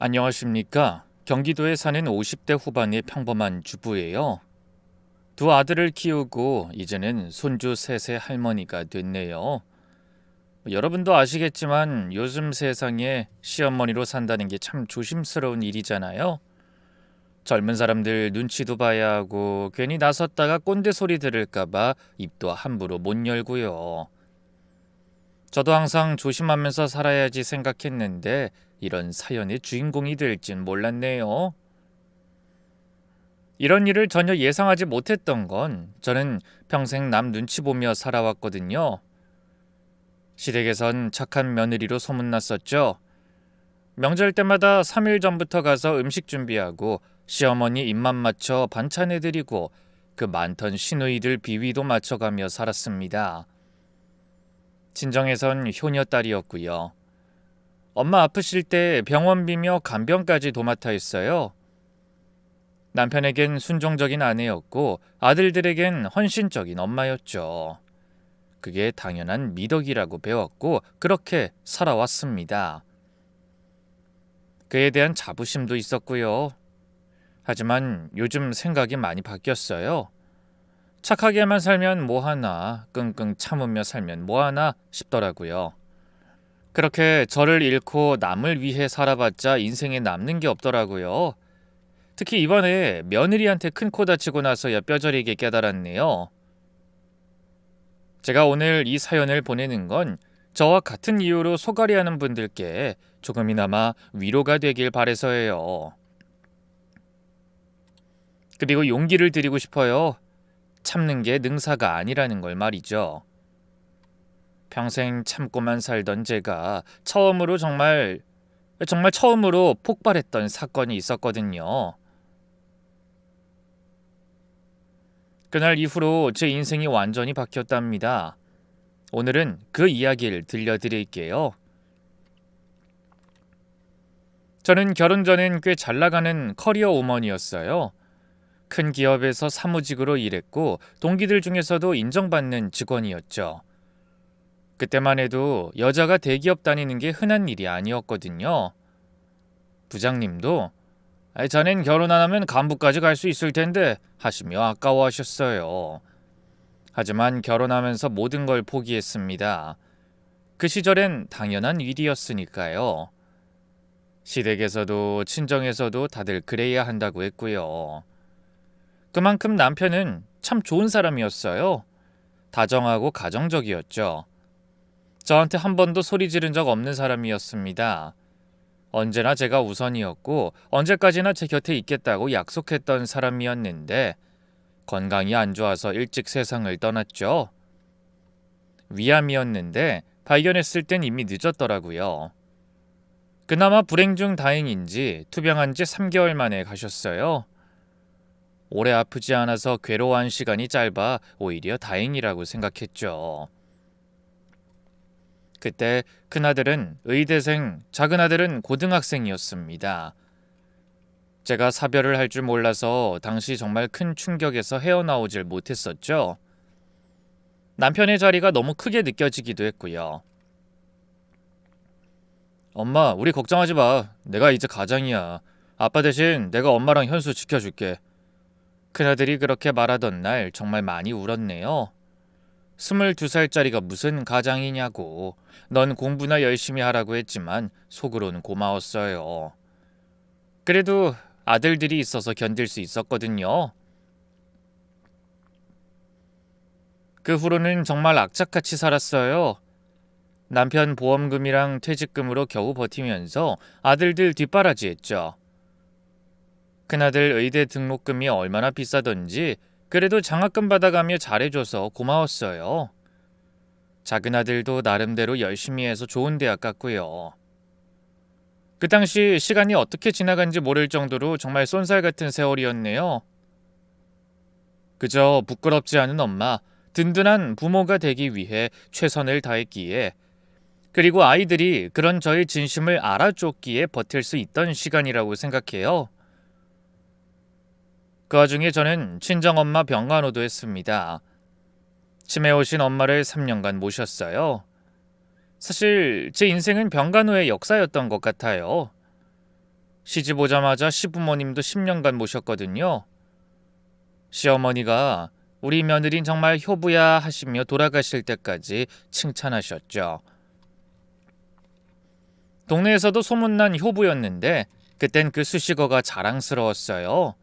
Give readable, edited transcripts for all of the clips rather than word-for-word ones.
안녕하십니까. 경기도에 사는 50대 후반의 평범한 주부예요. 두 아들을 키우고 이제는 손주 셋의 할머니가 됐네요. 여러분도 아시겠지만 요즘 세상에 시어머니로 산다는 게 참 조심스러운 일이잖아요. 젊은 사람들 눈치도 봐야 하고 괜히 나섰다가 꼰대 소리 들을까봐 입도 함부로 못 열고요. 저도 항상 조심하면서 살아야지 생각했는데 이런 사연의 주인공이 될진 몰랐네요. 이런 일을 전혀 예상하지 못했던 건 저는 평생 남 눈치 보며 살아왔거든요. 시댁에선 착한 며느리로 소문났었죠. 명절 때마다 3일 전부터 가서 음식 준비하고 시어머니 입맛 맞춰 반찬 해드리고 그 많던 시누이들 비위도 맞춰가며 살았습니다. 친정에선 효녀딸이었고요. 엄마 아프실 때 병원비며 간병까지 도맡아 했어요. 남편에겐 순종적인 아내였고 아들들에겐 헌신적인 엄마였죠. 그게 당연한 미덕이라고 배웠고 그렇게 살아왔습니다. 그에 대한 자부심도 있었고요. 하지만 요즘 생각이 많이 바뀌었어요. 착하게만 살면 뭐하나, 끙끙 참으며 살면 뭐하나 싶더라고요. 그렇게 저를 잃고 남을 위해 살아봤자 인생에 남는 게 없더라고요. 특히 이번에 며느리한테 큰 코 다치고 나서야 뼈저리게 깨달았네요. 제가 오늘 이 사연을 보내는 건 저와 같은 이유로 소갈이하는 분들께 조금이나마 위로가 되길 바래서예요. 그리고 용기를 드리고 싶어요. 참는 게 능사가 아니라는 걸 말이죠. 평생 참고만 살던 제가 정말 처음으로 폭발했던 사건이 있었거든요. 그날 이후로 제 인생이 완전히 바뀌었답니다. 오늘은 그 이야기를 들려드릴게요. 저는 결혼 전엔 꽤 잘 나가는 커리어 우먼이었어요. 큰 기업에서 사무직으로 일했고 동기들 중에서도 인정받는 직원이었죠. 그때만 해도 여자가 대기업 다니는 게 흔한 일이 아니었거든요. 부장님도 자넨 결혼 안 하면 간부까지 갈 수 있을 텐데 하시며 아까워하셨어요. 하지만 결혼하면서 모든 걸 포기했습니다. 그 시절엔 당연한 일이었으니까요. 시댁에서도 친정에서도 다들 그래야 한다고 했고요. 그만큼 남편은 참 좋은 사람이었어요. 다정하고 가정적이었죠. 저한테 한 번도 소리 지른 적 없는 사람이었습니다. 언제나 제가 우선이었고 언제까지나 제 곁에 있겠다고 약속했던 사람이었는데 건강이 안 좋아서 일찍 세상을 떠났죠. 위암이었는데 발견했을 땐 이미 늦었더라고요. 그나마 불행 중 다행인지 투병한 지 3개월 만에 가셨어요. 오래 아프지 않아서 괴로워한 시간이 짧아 오히려 다행이라고 생각했죠. 그때 큰아들은 의대생, 작은아들은 고등학생이었습니다. 제가 사별을 할 줄 몰라서 당시 정말 큰 충격에서 헤어나오질 못했었죠. 남편의 자리가 너무 크게 느껴지기도 했고요. 엄마, 우리 걱정하지 마. 내가 이제 가장이야. 아빠 대신 내가 엄마랑 현수 지켜줄게. 큰아들이 그렇게 말하던 날 정말 많이 울었네요. 22살짜리가 무슨 가장이냐고. 넌 공부나 열심히 하라고 했지만 속으로는 고마웠어요. 그래도 아들들이 있어서 견딜 수 있었거든요. 그 후로는 정말 악착같이 살았어요. 남편 보험금이랑 퇴직금으로 겨우 버티면서 아들들 뒷바라지했죠. 큰아들 의대 등록금이 얼마나 비싸던지 그래도 장학금 받아가며 잘해줘서 고마웠어요. 작은아들도 나름대로 열심히 해서 좋은 대학 갔고요. 그 당시 시간이 어떻게 지나간지 모를 정도로 정말 쏜살 같은 세월이었네요. 그저 부끄럽지 않은 엄마, 든든한 부모가 되기 위해 최선을 다했기에 그리고 아이들이 그런 저의 진심을 알아줬기에 버틸 수 있던 시간이라고 생각해요. 그 와중에 저는 친정엄마 병간호도 했습니다. 치매 오신 엄마를 3년간 모셨어요. 사실 제 인생은 병간호의 역사였던 것 같아요. 시집 오자마자 시부모님도 10년간 모셨거든요. 시어머니가 우리 며느린 정말 효부야 하시며 돌아가실 때까지 칭찬하셨죠. 동네에서도 소문난 효부였는데 그땐 그 수식어가 자랑스러웠어요.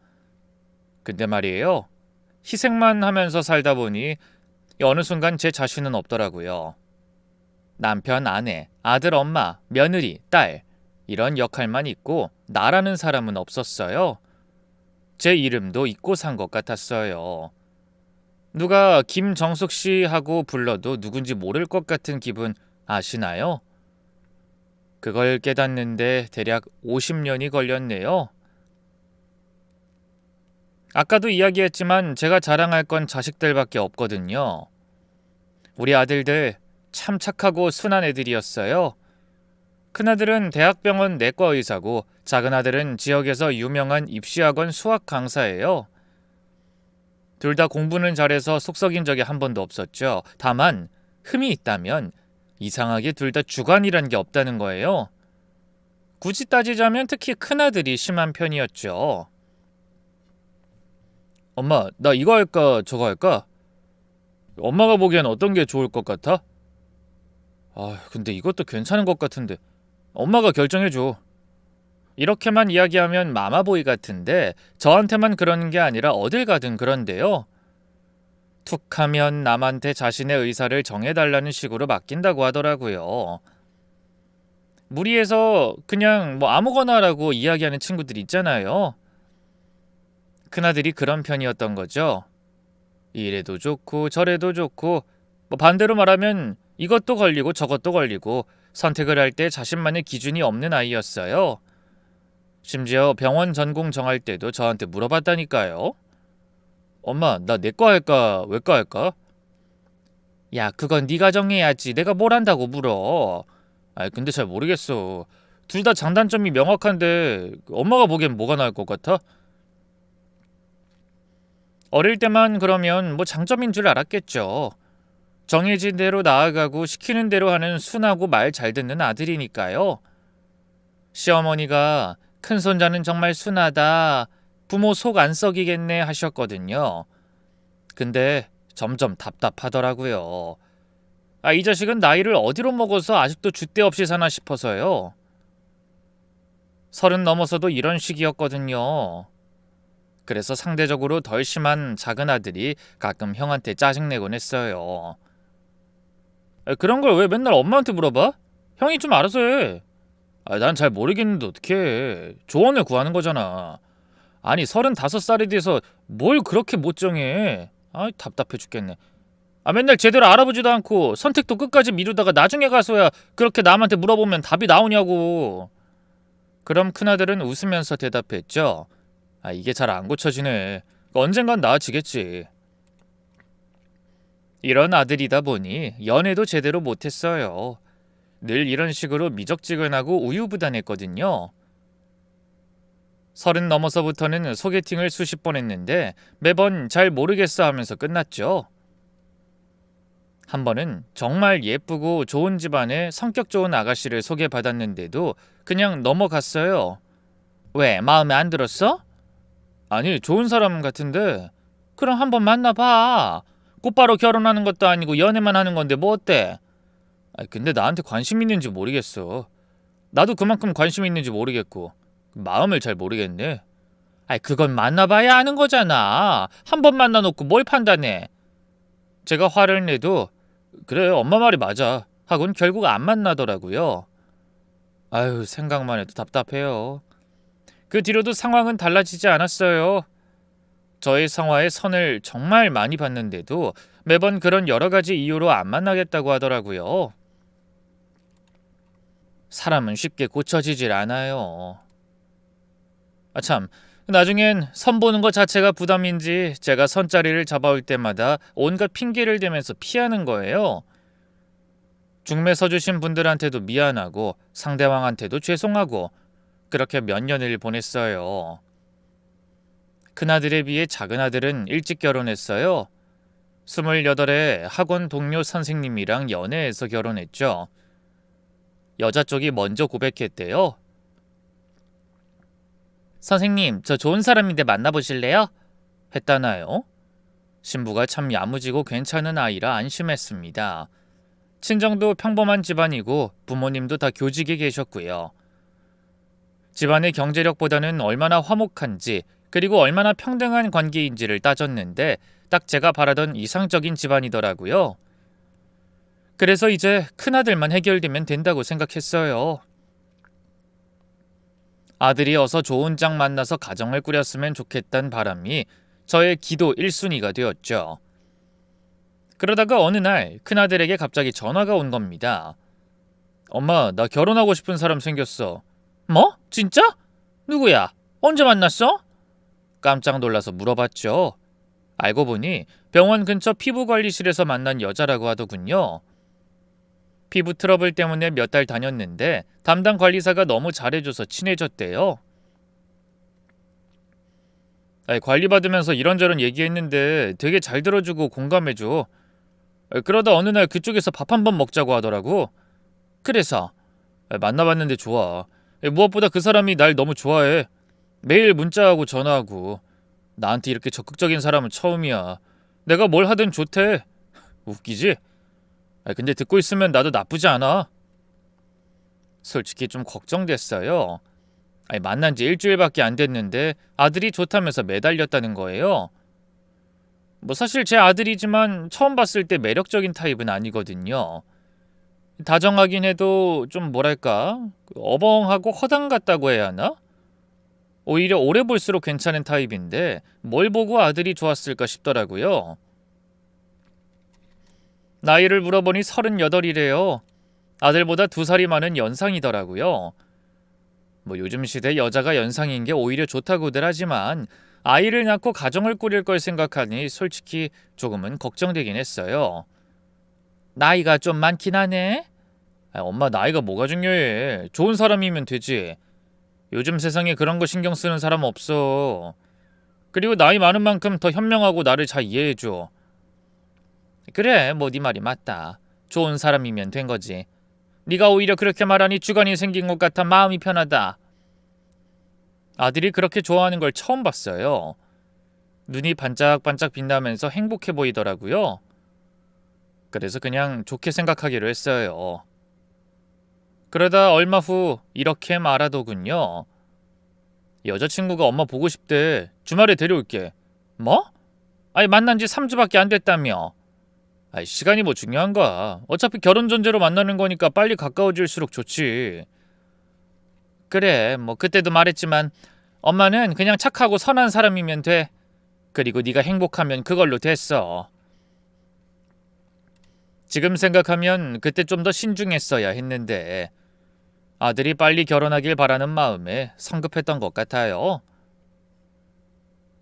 근데 말이에요. 희생만 하면서 살다 보니 어느 순간 제 자신은 없더라고요. 남편, 아내, 아들, 엄마, 며느리, 딸 이런 역할만 있고 나라는 사람은 없었어요. 제 이름도 잊고 산 것 같았어요. 누가 김정숙 씨 하고 불러도 누군지 모를 것 같은 기분 아시나요? 그걸 깨닫는데 대략 50년이 걸렸네요. 아까도 이야기했지만 제가 자랑할 건 자식들밖에 없거든요. 우리 아들들 참 착하고 순한 애들이었어요. 큰아들은 대학병원 내과 의사고 작은아들은 지역에서 유명한 입시학원 수학 강사예요. 둘 다 공부는 잘해서 속 썩인 적이 한 번도 없었죠. 다만 흠이 있다면 이상하게 둘 다 주관이란 게 없다는 거예요. 굳이 따지자면 특히 큰아들이 심한 편이었죠. 엄마, 나 이거 할까 저거 할까? 엄마가 보기엔 어떤 게 좋을 것 같아? 근데 이것도 괜찮은 것 같은데 엄마가 결정해줘. 이렇게만 이야기하면 마마보이 같은데 저한테만 그러는 게 아니라 어딜 가든 그런데요. 툭하면 남한테 자신의 의사를 정해달라는 식으로 맡긴다고 하더라고요. 무리해서 그냥 뭐 아무거나라고 이야기하는 친구들 있잖아요. 큰아들이 그런 편이었던 거죠. 이래도 좋고 저래도 좋고 뭐 반대로 말하면 이것도 걸리고 저것도 걸리고 선택을 할 때 자신만의 기준이 없는 아이였어요. 심지어 병원 전공 정할 때도 저한테 물어봤다니까요. 엄마, 나 내과 할까 외과 할까? 야, 그건 네가 정해야지. 내가 뭘 한다고 물어. 근데 잘 모르겠어. 둘 다 장단점이 명확한데 엄마가 보기엔 뭐가 나을 것 같아? 어릴 때만 그러면 뭐 장점인 줄 알았겠죠. 정해진 대로 나아가고 시키는 대로 하는 순하고 말 잘 듣는 아들이니까요. 시어머니가 큰손자는 정말 순하다. 부모 속 안 썩이겠네 하셨거든요. 근데 점점 답답하더라고요. 이 자식은 나이를 어디로 먹어서 아직도 줏대 없이 사나 싶어서요. 30 넘어서도 이런 식이었거든요. 그래서 상대적으로 덜 심한 작은 아들이 가끔 형한테 짜증내곤 했어요. 그런 걸 왜 맨날 엄마한테 물어봐? 형이 좀 알아서 해. 난 잘 모르겠는데 어떡해. 조언을 구하는 거잖아. 아니 35살이 돼서 뭘 그렇게 못 정해. 답답해 죽겠네. 맨날 제대로 알아보지도 않고 선택도 끝까지 미루다가 나중에 가서야 그렇게 남한테 물어보면 답이 나오냐고. 그럼 큰아들은 웃으면서 대답했죠. 이게 잘 안 고쳐지네. 언젠간 나아지겠지. 이런 아들이다 보니 연애도 제대로 못했어요. 늘 이런 식으로 미적지근하고 우유부단했거든요. 30 넘어서부터는 소개팅을 수십 번 했는데 매번 잘 모르겠어 하면서 끝났죠. 한 번은 정말 예쁘고 좋은 집안에 성격 좋은 아가씨를 소개받았는데도 그냥 넘어갔어요. 왜, 마음에 안 들었어? 아니, 좋은 사람 같은데. 그럼 한번 만나봐. 곧바로 결혼하는 것도 아니고 연애만 하는 건데 뭐 어때? 근데 나한테 관심 있는지 모르겠어. 나도 그만큼 관심 있는지 모르겠고 마음을 잘 모르겠네. 그건 만나봐야 아는 거잖아. 한 번 만나놓고 뭘 판단해. 제가 화를 내도 그래, 엄마 말이 맞아 하곤 결국 안 만나더라고요. 생각만 해도 답답해요. 그 뒤로도 상황은 달라지지 않았어요. 저의 성화에 선을 정말 많이 봤는데도 매번 그런 여러 가지 이유로 안 만나겠다고 하더라고요. 사람은 쉽게 고쳐지질 않아요. 참, 나중엔 선 보는 것 자체가 부담인지 제가 선자리를 잡아올 때마다 온갖 핑계를 대면서 피하는 거예요. 중매 서주신 분들한테도 미안하고 상대방한테도 죄송하고 그렇게 몇 년을 보냈어요. 큰아들에 비해 작은아들은 일찍 결혼했어요. 28에 학원 동료 선생님이랑 연애해서 결혼했죠. 여자 쪽이 먼저 고백했대요. 선생님, 저 좋은 사람인데 만나보실래요? 했다나요? 신부가 참 야무지고 괜찮은 아이라 안심했습니다. 친정도 평범한 집안이고 부모님도 다 교직에 계셨고요. 집안의 경제력보다는 얼마나 화목한지 그리고 얼마나 평등한 관계인지를 따졌는데 딱 제가 바라던 이상적인 집안이더라고요. 그래서 이제 큰아들만 해결되면 된다고 생각했어요. 아들이 어서 좋은 짝 만나서 가정을 꾸렸으면 좋겠다는 바람이 저의 기도 1순위가 되었죠. 그러다가 어느 날 큰아들에게 갑자기 전화가 온 겁니다. 엄마, 나 결혼하고 싶은 사람 생겼어. 뭐? 진짜? 누구야? 언제 만났어? 깜짝 놀라서 물어봤죠. 알고 보니 병원 근처 피부관리실에서 만난 여자라고 하더군요. 피부 트러블 때문에 몇 달 다녔는데 담당 관리사가 너무 잘해줘서 친해졌대요. 관리받으면서 이런저런 얘기했는데 되게 잘 들어주고 공감해줘. 그러다 어느 날 그쪽에서 밥 한번 먹자고 하더라고. 그래서 만나봤는데 좋아. 무엇보다 그 사람이 날 너무 좋아해. 매일 문자하고 전화하고. 나한테 이렇게 적극적인 사람은 처음이야. 내가 뭘 하든 좋대. 웃기지? 근데 듣고 있으면 나도 나쁘지 않아. 솔직히 좀 걱정됐어요. 만난 지 일주일밖에 안 됐는데 아들이 좋다면서 매달렸다는 거예요. 뭐 사실 제 아들이지만 처음 봤을 때 매력적인 타입은 아니거든요. 다정하긴 해도 좀 뭐랄까 어벙하고 허당 같다고 해야 하나? 오히려 오래 볼수록 괜찮은 타입인데 뭘 보고 아들이 좋았을까 싶더라고요. 나이를 물어보니 38이래요. 아들보다 2살이 많은 연상이더라고요. 뭐 요즘 시대 여자가 연상인 게 오히려 좋다고들 하지만 아이를 낳고 가정을 꾸릴 걸 생각하니 솔직히 조금은 걱정되긴 했어요. 나이가 좀 많긴 하네. 엄마 나이가 뭐가 중요해. 좋은 사람이면 되지. 요즘 세상에 그런 거 신경 쓰는 사람 없어. 그리고 나이 많은 만큼 더 현명하고 나를 잘 이해해줘. 그래, 뭐 네 말이 맞다. 좋은 사람이면 된 거지. 네가 오히려 그렇게 말하니 주관이 생긴 것 같아 마음이 편하다. 아들이 그렇게 좋아하는 걸 처음 봤어요. 눈이 반짝반짝 빛나면서 행복해 보이더라고요. 그래서 그냥 좋게 생각하기로 했어요. 그러다 얼마 후 이렇게 말하더군요. 여자친구가 엄마 보고 싶대. 주말에 데려올게. 뭐? 만난 지 3주밖에 안 됐다며. 시간이 뭐 중요한가. 어차피 결혼 전제로 만나는 거니까 빨리 가까워질수록 좋지. 그래, 뭐 그때도 말했지만 엄마는 그냥 착하고 선한 사람이면 돼. 그리고 네가 행복하면 그걸로 됐어. 지금 생각하면 그때 좀 더 신중했어야 했는데 아들이 빨리 결혼하길 바라는 마음에 성급했던 것 같아요.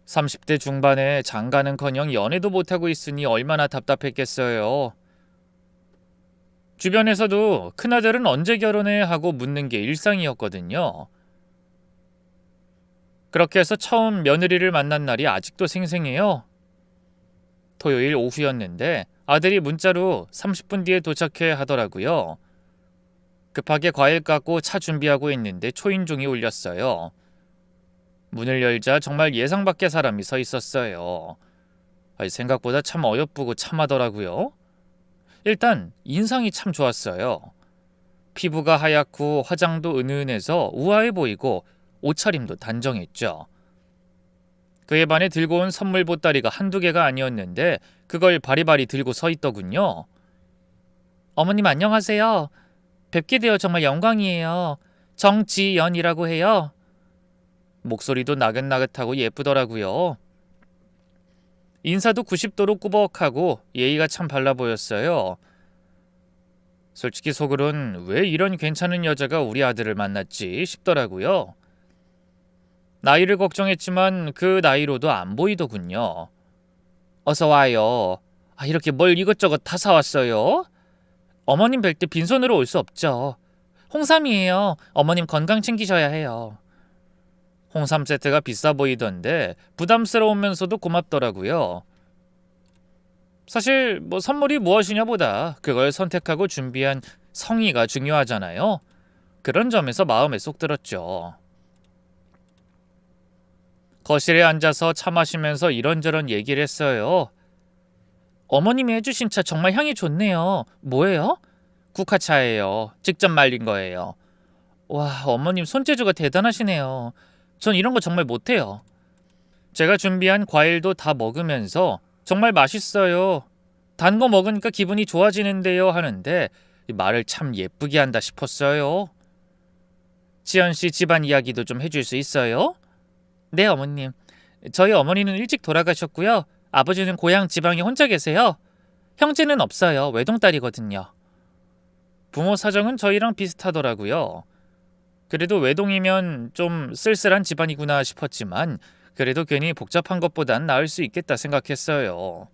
30대 중반에 장가는커녕 연애도 못하고 있으니 얼마나 답답했겠어요. 주변에서도 큰아들은 언제 결혼해 하고 묻는 게 일상이었거든요. 그렇게 해서 처음 며느리를 만난 날이 아직도 생생해요. 토요일 오후였는데 아들이 문자로 30분 뒤에 도착해 하더라고요. 급하게 과일 깎고 차 준비하고 있는데 초인종이 울렸어요. 문을 열자 정말 예상 밖의 사람이 서 있었어요. 생각보다 참 어여쁘고 참하더라고요. 일단 인상이 참 좋았어요. 피부가 하얗고 화장도 은은해서 우아해 보이고 옷차림도 단정했죠. 그에 반해 들고 온 선물 보따리가 한두 개가 아니었는데 그걸 바리바리 들고 서 있더군요. 어머님 안녕하세요. 뵙게 되어 정말 영광이에요. 정지연이라고 해요. 목소리도 나긋나긋하고 예쁘더라고요. 인사도 90도로 꾸벅하고 예의가 참 발라 보였어요. 솔직히 속으론 왜 이런 괜찮은 여자가 우리 아들을 만났지 싶더라고요. 나이를 걱정했지만 그 나이로도 안 보이더군요. 어서 와요. 이렇게 뭘 이것저것 다 사왔어요? 어머님 뵐 때 빈손으로 올 수 없죠. 홍삼이에요. 어머님 건강 챙기셔야 해요. 홍삼 세트가 비싸 보이던데 부담스러우면서도 고맙더라고요. 사실 뭐 선물이 무엇이냐 보다 그걸 선택하고 준비한 성의가 중요하잖아요. 그런 점에서 마음에 쏙 들었죠. 거실에 앉아서 차 마시면서 이런저런 얘기를 했어요. 어머님이 해주신 차 정말 향이 좋네요. 뭐예요? 국화차예요. 직접 말린 거예요. 와, 어머님 손재주가 대단하시네요. 전 이런 거 정말 못해요. 제가 준비한 과일도 다 먹으면서 정말 맛있어요. 단 거 먹으니까 기분이 좋아지는데요 하는데 말을 참 예쁘게 한다 싶었어요. 지연 씨 집안 이야기도 좀 해줄 수 있어요? 네, 어머님. 저희 어머니는 일찍 돌아가셨고요. 아버지는 고향 지방에 혼자 계세요. 형제는 없어요. 외동딸이거든요. 부모 사정은 저희랑 비슷하더라고요. 그래도 외동이면 좀 쓸쓸한 집안이구나 싶었지만 그래도 괜히 복잡한 것보단 나을 수 있겠다 생각했어요.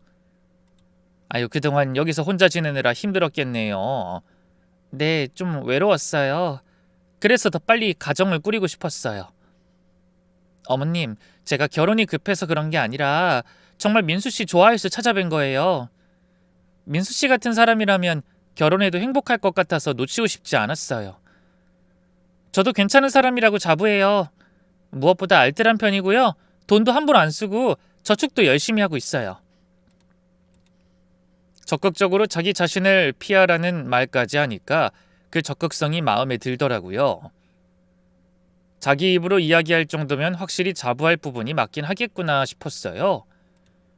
아유, 그동안 여기서 혼자 지내느라 힘들었겠네요. 네, 좀 외로웠어요. 그래서 더 빨리 가정을 꾸리고 싶었어요. 어머님, 제가 결혼이 급해서 그런 게 아니라 정말 민수 씨 좋아해서 찾아뵌 거예요. 민수 씨 같은 사람이라면 결혼해도 행복할 것 같아서 놓치고 싶지 않았어요. 저도 괜찮은 사람이라고 자부해요. 무엇보다 알뜰한 편이고요. 돈도 함부로 안 쓰고 저축도 열심히 하고 있어요. 적극적으로 자기 자신을 피하라는 말까지 하니까 그 적극성이 마음에 들더라고요. 자기 입으로 이야기할 정도면 확실히 자부할 부분이 맞긴 하겠구나 싶었어요.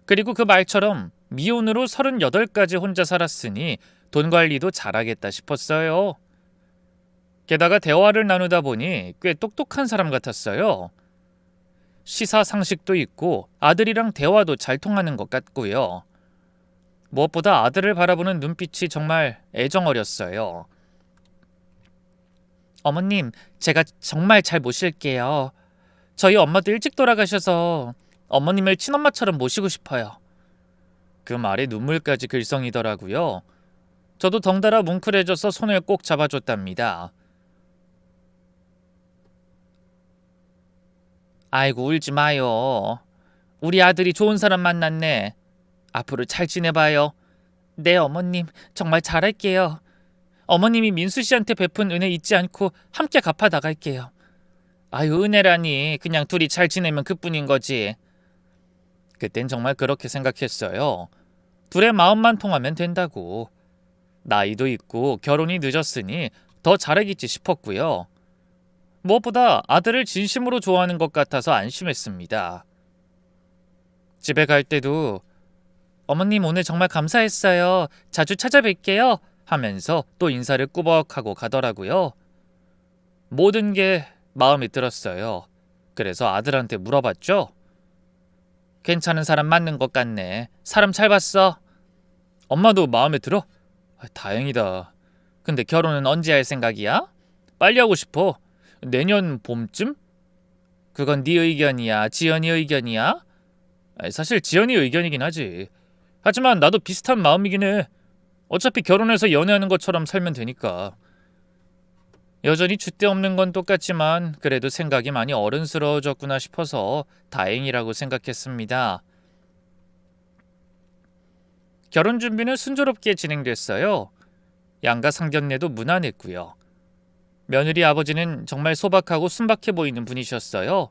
그리고 그 말처럼 미혼으로 38까지 혼자 살았으니 돈 관리도 잘하겠다 싶었어요. 게다가 대화를 나누다 보니 꽤 똑똑한 사람 같았어요. 시사상식도 있고 아들이랑 대화도 잘 통하는 것 같고요. 무엇보다 아들을 바라보는 눈빛이 정말 애정어렸어요. 어머님, 제가 정말 잘 모실게요. 저희 엄마도 일찍 돌아가셔서 어머님을 친엄마처럼 모시고 싶어요. 그 말에 눈물까지 글썽이더라고요. 저도 덩달아 뭉클해져서 손을 꼭 잡아줬답니다. 아이고, 울지 마요. 우리 아들이 좋은 사람 만났네. 앞으로 잘 지내봐요. 네, 어머님, 정말 잘할게요. 어머님이 민수 씨한테 베푼 은혜 잊지 않고 함께 갚아 나갈게요. 아유, 은혜라니 그냥 둘이 잘 지내면 그뿐인 거지. 그땐 정말 그렇게 생각했어요. 둘의 마음만 통하면 된다고. 나이도 있고 결혼이 늦었으니 더 잘하겠지 싶었고요. 무엇보다 아들을 진심으로 좋아하는 것 같아서 안심했습니다. 집에 갈 때도 어머님 오늘 정말 감사했어요. 자주 찾아뵐게요. 하면서 또 인사를 꾸벅하고 가더라고요. 모든 게 마음에 들었어요. 그래서 아들한테 물어봤죠. 괜찮은 사람 맞는 것 같네. 사람 잘 봤어? 엄마도 마음에 들어? 다행이다. 근데 결혼은 언제 할 생각이야? 빨리 하고 싶어. 내년 봄쯤? 그건 네 의견이야? 지연이 의견이야? 사실 지연이 의견이긴 하지. 하지만 나도 비슷한 마음이긴 해. 어차피 결혼해서 연애하는 것처럼 살면 되니까. 여전히 줏대 없는 건 똑같지만 그래도 생각이 많이 어른스러워졌구나 싶어서 다행이라고 생각했습니다. 결혼 준비는 순조롭게 진행됐어요. 양가 상견례도 무난했고요. 며느리 아버지는 정말 소박하고 순박해 보이는 분이셨어요.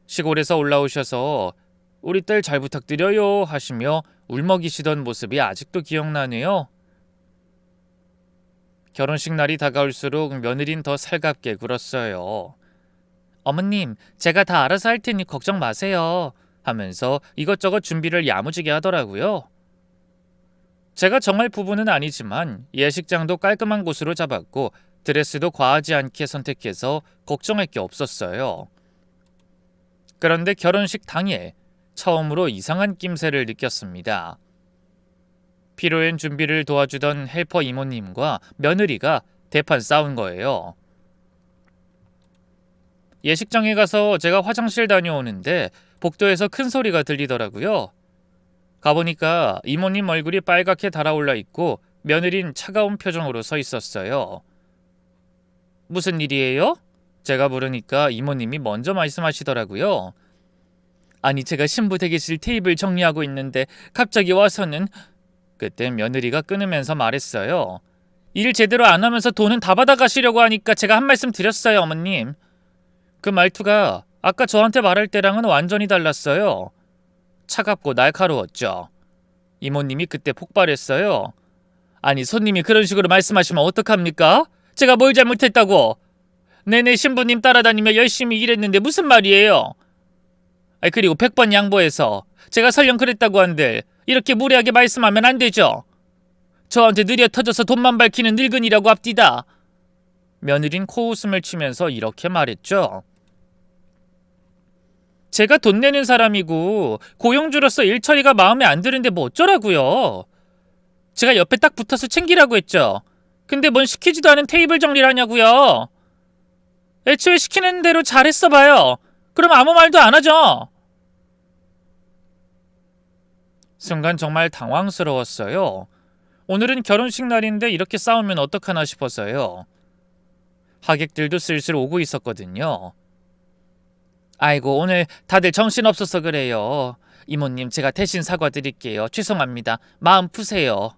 시골에서 올라오셔서 우리 딸 잘 부탁드려요 하시며 울먹이시던 모습이 아직도 기억나네요. 결혼식 날이 다가올수록 며느린 더 살갑게 굴었어요. 어머님, 제가 다 알아서 할 테니 걱정 마세요 하면서 이것저것 준비를 야무지게 하더라고요. 제가 정말 부부는 아니지만 예식장도 깔끔한 곳으로 잡았고 드레스도 과하지 않게 선택해서 걱정할 게 없었어요. 그런데 결혼식 당일 처음으로 이상한 낌새를 느꼈습니다. 피로엔 준비를 도와주던 헬퍼 이모님과 며느리가 대판 싸운 거예요. 예식장에 가서 제가 화장실 다녀오는데 복도에서 큰 소리가 들리더라고요. 가보니까 이모님 얼굴이 빨갛게 달아올라 있고 며느린 차가운 표정으로 서 있었어요. 무슨 일이에요? 제가 물으니까 이모님이 먼저 말씀하시더라고요. 아니, 제가 신부 대기실 테이블 정리하고 있는데 갑자기 와서는. 그때 며느리가 끊으면서 말했어요. 일 제대로 안 하면서 돈은 다 받아가시려고 하니까 제가 한 말씀 드렸어요, 어머님. 그 말투가 아까 저한테 말할 때랑은 완전히 달랐어요. 차갑고 날카로웠죠. 이모님이 그때 폭발했어요. 아니, 손님이 그런 식으로 말씀하시면 어떡합니까? 제가 뭘 잘못했다고? 내내 신부님 따라다니며 열심히 일했는데 무슨 말이에요? 그리고 100번 양보해서 제가 설령 그랬다고 한들 이렇게 무례하게 말씀하면 안 되죠. 저한테 느려 터져서 돈만 밝히는 늙은이라고 합디다. 며느린 코웃음을 치면서 이렇게 말했죠. 제가 돈 내는 사람이고 고용주로서 일 처리가 마음에 안 드는데 뭐 어쩌라고요. 제가 옆에 딱 붙어서 챙기라고 했죠. 근데 뭔 시키지도 않은 테이블 정리를 하냐고요. 애초에 시키는 대로 잘했어 봐요. 그럼 아무 말도 안 하죠. 순간 정말 당황스러웠어요. 오늘은 결혼식 날인데 이렇게 싸우면 어떡하나 싶어서요. 하객들도 슬슬 오고 있었거든요. 아이고, 오늘 다들 정신없어서 그래요. 이모님, 제가 대신 사과드릴게요. 죄송합니다. 마음 푸세요.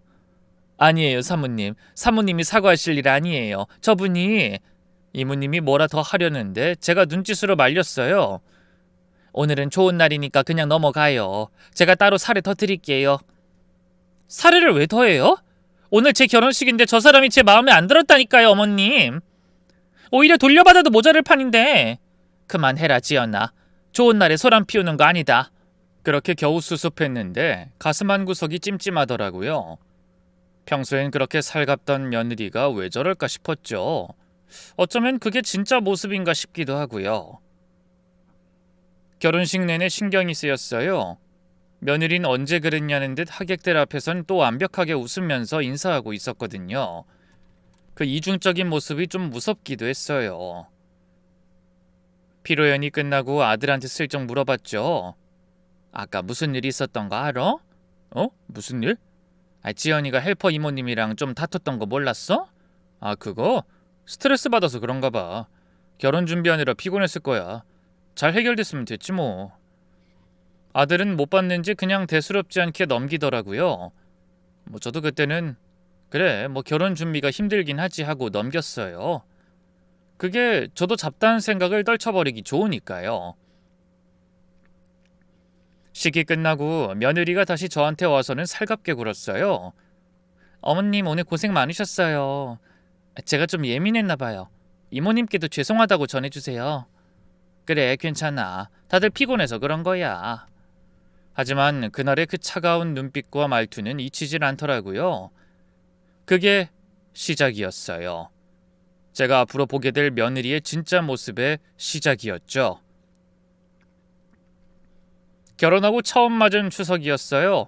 아니에요, 사모님. 사모님이 사과하실 일 아니에요. 저분이... 이모님이 뭐라 더 하려는데 제가 눈짓으로 말렸어요. 오늘은 좋은 날이니까 그냥 넘어가요. 제가 따로 사례 더 드릴게요. 사례를 왜 더해요? 오늘 제 결혼식인데 저 사람이 제 마음에 안 들었다니까요, 어머님. 오히려 돌려받아도 모자랄 판인데. 그만해라, 지연아. 좋은 날에 소란 피우는 거 아니다. 그렇게 겨우 수습했는데 가슴 한 구석이 찜찜하더라고요. 평소엔 그렇게 살갑던 며느리가 왜 저럴까 싶었죠. 어쩌면 그게 진짜 모습인가 싶기도 하고요. 결혼식 내내 신경이 쓰였어요. 며느린 언제 그랬냐는 듯 하객들 앞에선 또 완벽하게 웃으면서 인사하고 있었거든요. 그 이중적인 모습이 좀 무섭기도 했어요. 피로연이 끝나고 아들한테 슬쩍 물어봤죠. 아까 무슨 일이 있었던 거 알아? 무슨 일? 지연이가 헬퍼 이모님이랑 좀 다퉜던 거 몰랐어? 그거? 스트레스 받아서 그런가 봐. 결혼 준비하느라 피곤했을 거야. 잘 해결됐으면 됐지 뭐. 아들은 못 봤는지 그냥 대수롭지 않게 넘기더라고요. 저도 그때는 그래, 결혼 준비가 힘들긴 하지 하고 넘겼어요. 그게 저도 잡다한 생각을 떨쳐버리기 좋으니까요. 식이 끝나고 며느리가 다시 저한테 와서는 살갑게 굴었어요. 어머님, 오늘 고생 많으셨어요. 제가 좀 예민했나 봐요. 이모님께도 죄송하다고 전해주세요. 그래, 괜찮아. 다들 피곤해서 그런 거야. 하지만 그날의 그 차가운 눈빛과 말투는 잊히질 않더라고요. 그게 시작이었어요. 제가 앞으로 보게 될 며느리의 진짜 모습의 시작이었죠. 결혼하고 처음 맞은 추석이었어요.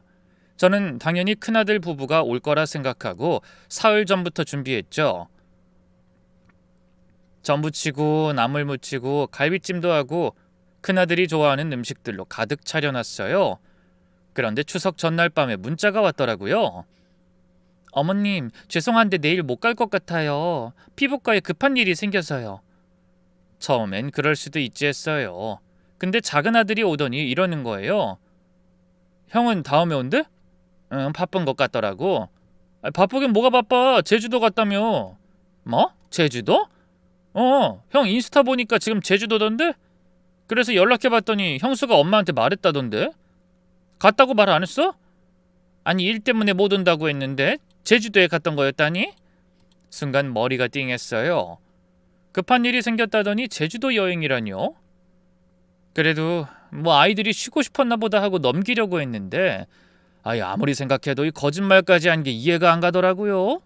저는 당연히 큰아들 부부가 올 거라 생각하고 사흘 전부터 준비했죠. 전 부치고 나물 무치고 갈비찜도 하고 큰아들이 좋아하는 음식들로 가득 차려놨어요. 그런데 추석 전날 밤에 문자가 왔더라고요. 어머님, 죄송한데 내일 못 갈 것 같아요. 피부과에 급한 일이 생겨서요. 처음엔 그럴 수도 있지 했어요. 근데 작은 아들이 오더니 이러는 거예요. 형은 다음에 온대? 응, 바쁜 것 같더라고. 바쁘긴 뭐가 바빠. 제주도 갔다며. 뭐? 제주도? 형 인스타 보니까 지금 제주도던데? 그래서 연락해봤더니 형수가 엄마한테 말했다던데? 갔다고 말 안 했어? 아니, 일 때문에 못 온다고 했는데 제주도에 갔던 거였다니? 순간 머리가 띵했어요. 급한 일이 생겼다더니 제주도 여행이라뇨? 그래도 아이들이 쉬고 싶었나 보다 하고 넘기려고 했는데 아무리 생각해도 이 거짓말까지 한 게 이해가 안 가더라고요.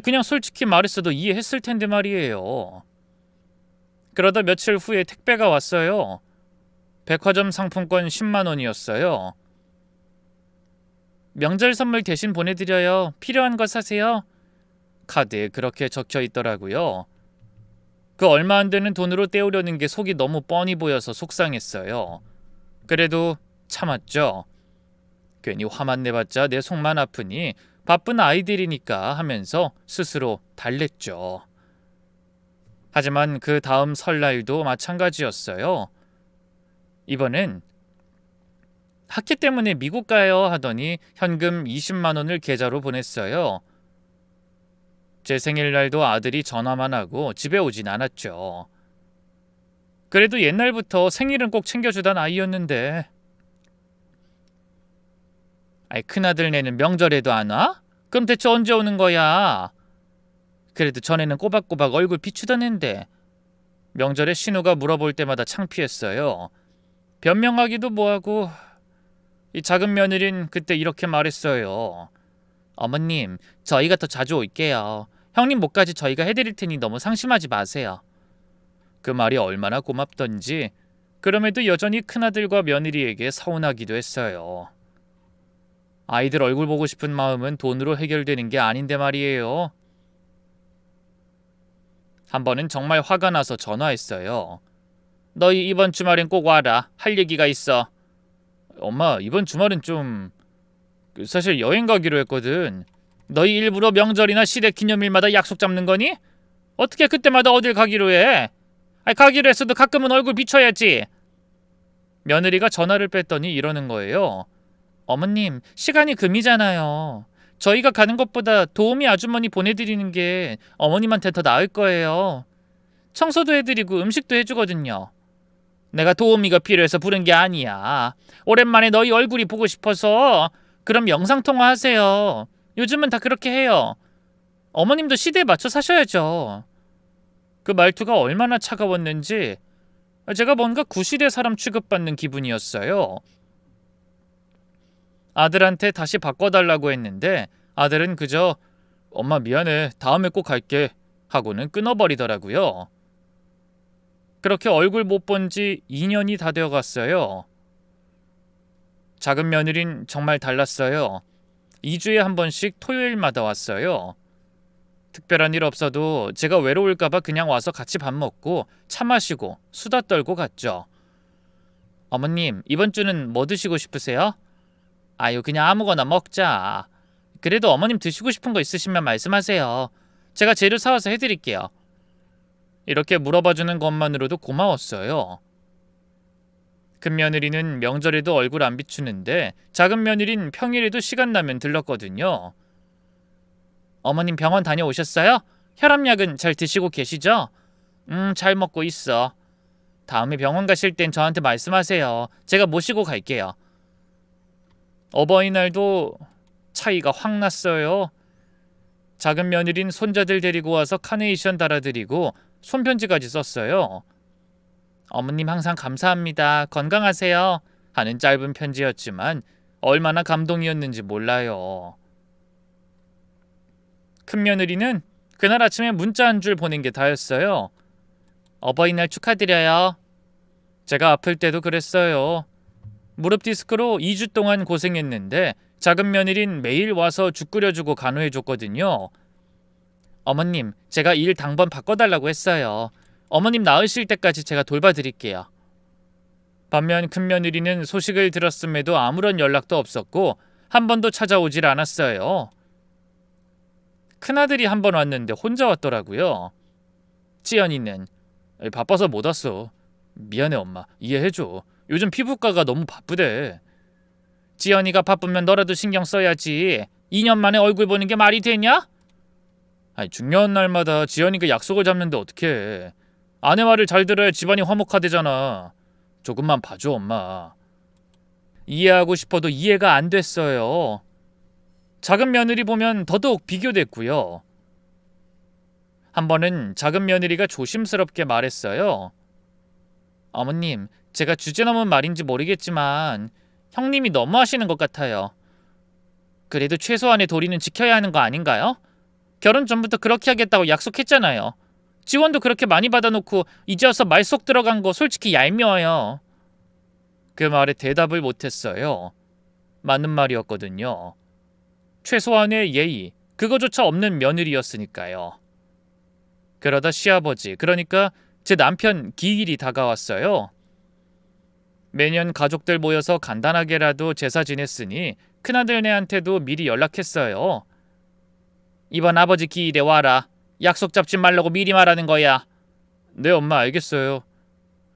그냥 솔직히 말했어도 이해했을 텐데 말이에요. 그러다 며칠 후에 택배가 왔어요. 백화점 상품권 10만 원이었어요. 명절 선물 대신 보내드려요. 필요한 거 사세요. 카드에 그렇게 적혀 있더라고요. 그 얼마 안 되는 돈으로 때우려는 게 속이 너무 뻔히 보여서 속상했어요. 그래도 참았죠. 괜히 화만 내봤자 내 속만 아프니 바쁜 아이들이니까 하면서 스스로 달랬죠. 하지만 그 다음 설날도 마찬가지였어요. 이번엔 학회 때문에 미국 가요 하더니 현금 20만 원을 계좌로 보냈어요. 제 생일날도 아들이 전화만 하고 집에 오진 않았죠. 그래도 옛날부터 생일은 꼭 챙겨주던 아이였는데. 아이, 큰아들네는 명절에도 안 와? 그럼 대체 언제 오는 거야? 그래도 전에는 꼬박꼬박 얼굴 비추던 앤데. 명절에 신우가 물어볼 때마다 창피했어요. 변명하기도 뭐하고. 이 작은 며느린 그때 이렇게 말했어요. 어머님, 저희가 더 자주 올게요. 형님 몫까지 저희가 해드릴 테니 너무 상심하지 마세요. 그 말이 얼마나 고맙던지. 그럼에도 여전히 큰아들과 며느리에게 서운하기도 했어요. 아이들 얼굴 보고 싶은 마음은 돈으로 해결되는 게 아닌데 말이에요. 한 번은 정말 화가 나서 전화했어요. 너희 이번 주말엔 꼭 와라. 할 얘기가 있어. 엄마, 이번 주말은 좀... 사실 여행 가기로 했거든. 너희 일부러 명절이나 시대 기념일마다 약속 잡는 거니? 어떻게 그때마다 어딜 가기로 해? 아니, 가기로 했어도 가끔은 얼굴 비춰야지. 며느리가 전화를 뺐더니 이러는 거예요. 어머님, 시간이 금이잖아요. 저희가 가는 것보다 도우미 아주머니 보내드리는 게 어머님한테 더 나을 거예요. 청소도 해드리고 음식도 해주거든요. 내가 도우미가 필요해서 부른 게 아니야. 오랜만에 너희 얼굴이 보고 싶어서. 그럼 영상통화 하세요. 요즘은 다 그렇게 해요. 어머님도 시대에 맞춰 사셔야죠. 그 말투가 얼마나 차가웠는지 제가 뭔가 구시대 사람 취급받는 기분이었어요. 아들한테 다시 바꿔달라고 했는데 아들은 그저 엄마 미안해, 다음에 꼭 갈게 하고는 끊어버리더라고요. 그렇게 얼굴 못 본 지 2년이 다 되어갔어요. 작은 며느린 정말 달랐어요. 2주에 한 번씩 토요일마다 왔어요. 특별한 일 없어도 제가 외로울까봐 그냥 와서 같이 밥 먹고 차 마시고 수다 떨고 갔죠. 어머님, 이번 주는 뭐 드시고 싶으세요? 아유, 그냥 아무거나 먹자. 그래도 어머님 드시고 싶은 거 있으시면 말씀하세요. 제가 재료 사와서 해드릴게요. 이렇게 물어봐주는 것만으로도 고마웠어요. 큰 며느리는 명절에도 얼굴 안 비추는데 작은 며느리는 평일에도 시간 나면 들렀거든요. 어머님 병원 다녀오셨어요? 혈압약은 잘 드시고 계시죠? 잘 먹고 있어. 다음에 병원 가실 땐 저한테 말씀하세요. 제가 모시고 갈게요. 어버이날도 차이가 확 났어요. 작은 며느린 손자들 데리고 와서 카네이션 달아드리고 손편지까지 썼어요. 어머님 항상 감사합니다. 건강하세요. 하는 짧은 편지였지만 얼마나 감동이었는지 몰라요. 큰 며느리는 그날 아침에 문자 한 줄 보낸 게 다였어요. 어버이날 축하드려요. 제가 아플 때도 그랬어요. 무릎 디스크로 2주 동안 고생했는데 작은 며느린 매일 와서 죽 끓여주고 간호해줬거든요. 어머님, 제가 일 당번 바꿔달라고 했어요. 어머님 나으실 때까지 제가 돌봐드릴게요. 반면 큰 며느리는 소식을 들었음에도 아무런 연락도 없었고 한 번도 찾아오질 않았어요. 큰아들이 한 번 왔는데 혼자 왔더라고요. 지연이는 바빠서 못 왔어. 미안해 엄마, 이해해줘. 요즘 피부과가 너무 바쁘대. 지연이가 바쁘면 너라도 신경 써야지. 2년 만에 얼굴 보는 게 말이 되냐? 아니, 중요한 날마다 지연이가 약속을 잡는데 어떡해. 아내 말을 잘 들어야 집안이 화목하대잖아. 조금만 봐줘 엄마. 이해하고 싶어도 이해가 안 됐어요. 작은 며느리 보면 더더욱 비교됐고요. 한 번은 작은 며느리가 조심스럽게 말했어요. 어머님, 제가 주제 넘은 말인지 모르겠지만 형님이 너무하시는 것 같아요. 그래도 최소한의 도리는 지켜야 하는 거 아닌가요? 결혼 전부터 그렇게 하겠다고 약속했잖아요. 지원도 그렇게 많이 받아놓고 이제 와서 말 쏙 들어간 거 솔직히 얄미워요. 그 말에 대답을 못했어요. 맞는 말이었거든요. 최소한의 예의, 그거조차 없는 며느리였으니까요. 그러다 시아버지, 그러니까 제 남편 기일이 다가왔어요. 매년 가족들 모여서 간단하게라도 제사 지냈으니 큰아들네한테도 미리 연락했어요. 이번 아버지 기일에 와라. 약속 잡지 말라고 미리 말하는 거야. 네 엄마, 알겠어요.